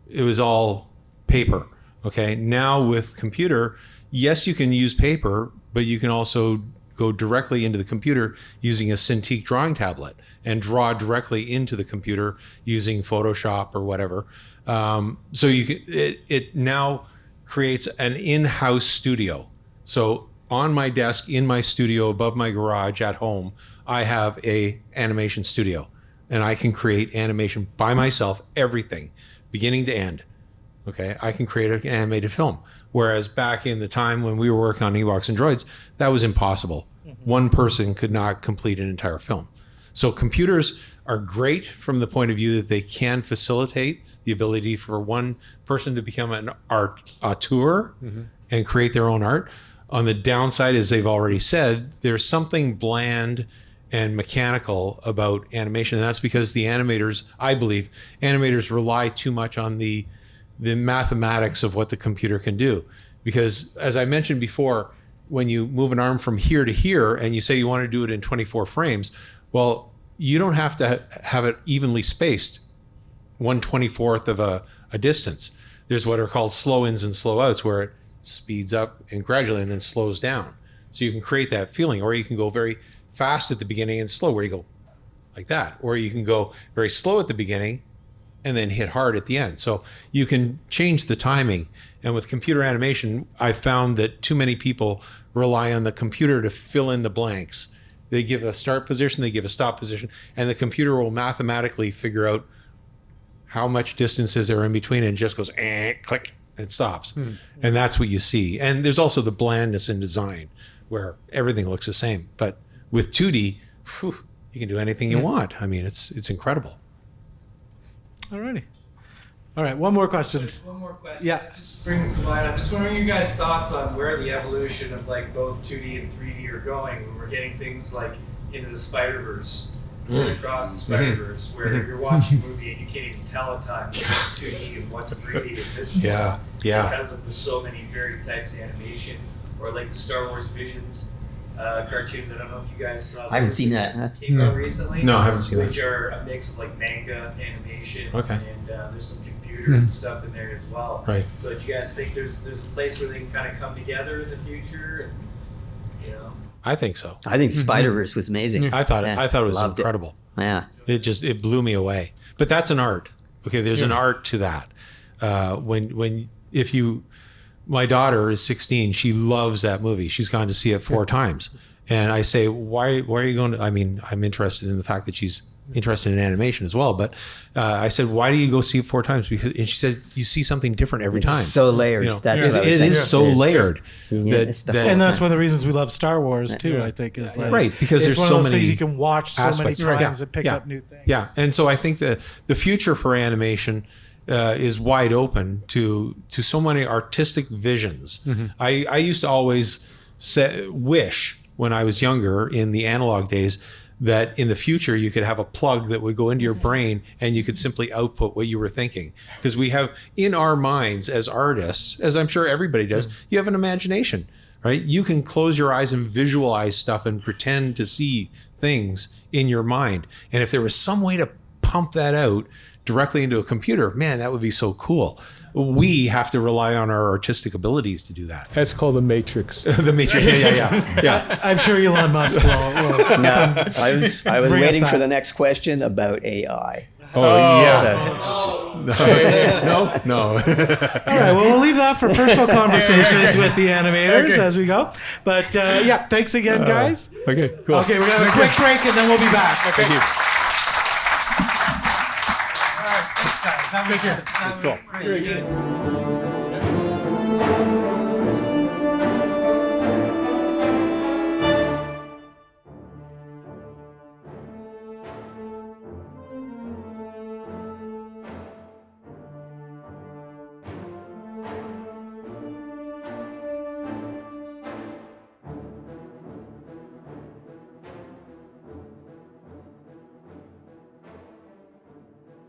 It was all paper. Okay. Now with computer, yes, you can use paper, but you can also go directly into the computer using a Cintiq drawing tablet and draw directly into the computer using Photoshop or whatever. So you can, it now creates an in-house studio. So on my desk in my studio above my garage at home, I have a animation studio, and I can create animation by myself, everything, beginning to end. Okay, I can create an animated film. Whereas back in the time when we were working on Ewoks and Droids, that was impossible. One person could not complete an entire film. So computers are great from the point of view that they can facilitate the ability for one person to become an auteur and create their own art. On the downside, as they've already said, there's something bland and mechanical about animation. And that's because the animators, I believe, animators rely too much on the mathematics of what the computer can do. Because as I mentioned before, when you move an arm from here to here and you say you want to do it in 24 frames, well, you don't have to have it evenly spaced 1/24th of a distance. There's what are called slow ins and slow outs, where it speeds up and gradually and then slows down. So you can create that feeling, or you can go very fast at the beginning and slow, where you go like that, or you can go very slow at the beginning and then hit hard at the end. So you can change the timing. And with computer animation, I found that too many people rely on the computer to fill in the blanks. They give a start position, they give a stop position, and the computer will mathematically figure out how much distances there are in between, and just goes click and stops. And that's what you see. And there's also the blandness in design where everything looks the same. But with 2D, you can do anything you want. I mean, it's incredible. Alrighty. All right, one more question. One more question. Yeah. That just brings to mind. I'm just wondering your guys' thoughts on where the evolution of like both 2D and 3D are going. When we're getting things like into the Spider-Verse, across the Spider-Verse, where you're watching a movie and you can't even tell at times what's 2D and what's 3D at this point. Yeah. Because of the so many varied types of animation, or like the Star Wars Visions cartoons. I don't know if you guys saw. I haven't seen that. Huh? Came out recently. No, I haven't seen that. Which are a mix of like manga animation. Okay. And there's some computer stuff in there as well. Right. So do you guys think there's a place where they can kind of come together in the future? And, you know. I think so. I think Spider-Verse was amazing. I thought Yeah, it was loved it. incredible. Yeah. It blew me away. But that's an art. Okay, there's an art to that. My daughter is 16. She loves that movie. She's gone to see it 4 times. And I say, why are you going to? I mean, I'm interested in the fact that she's interested in animation as well. But I said, why do you go see it 4 times? And she said, you see something different every time. It's so layered. You know, That's what I was it saying. is so layered. It's the whole And that's thing. one of the reasons we love Star Wars too. I think is like, Right, because it's there's one so of those many things you can watch so many aspects. times and pick up new things. Yeah, and so I think that the future for animation is wide open to so many artistic visions. I used to always wish when I was younger in the analog days that in the future you could have a plug that would go into your brain and you could simply output what you were thinking. Because we have in our minds as artists, as I'm sure everybody does, you have an imagination, right? You can close your eyes and visualize stuff and pretend to see things in your mind. And if there was some way to pump that out directly into a computer, man, that would be so cool. We have to rely on our artistic abilities to do that. that's called the Matrix. The Matrix, yeah. I'm sure Elon Musk will No, I was Bring us waiting for that. the next question about AI. Oh, yeah. So, No. All right, well, we'll leave that for personal conversations with the animators as we go. But thanks again, guys. Okay, cool. Okay, we're going to have a quick break and then we'll be back. Okay. Thank you. All right, thanks, guys. That was good. That was cool. great.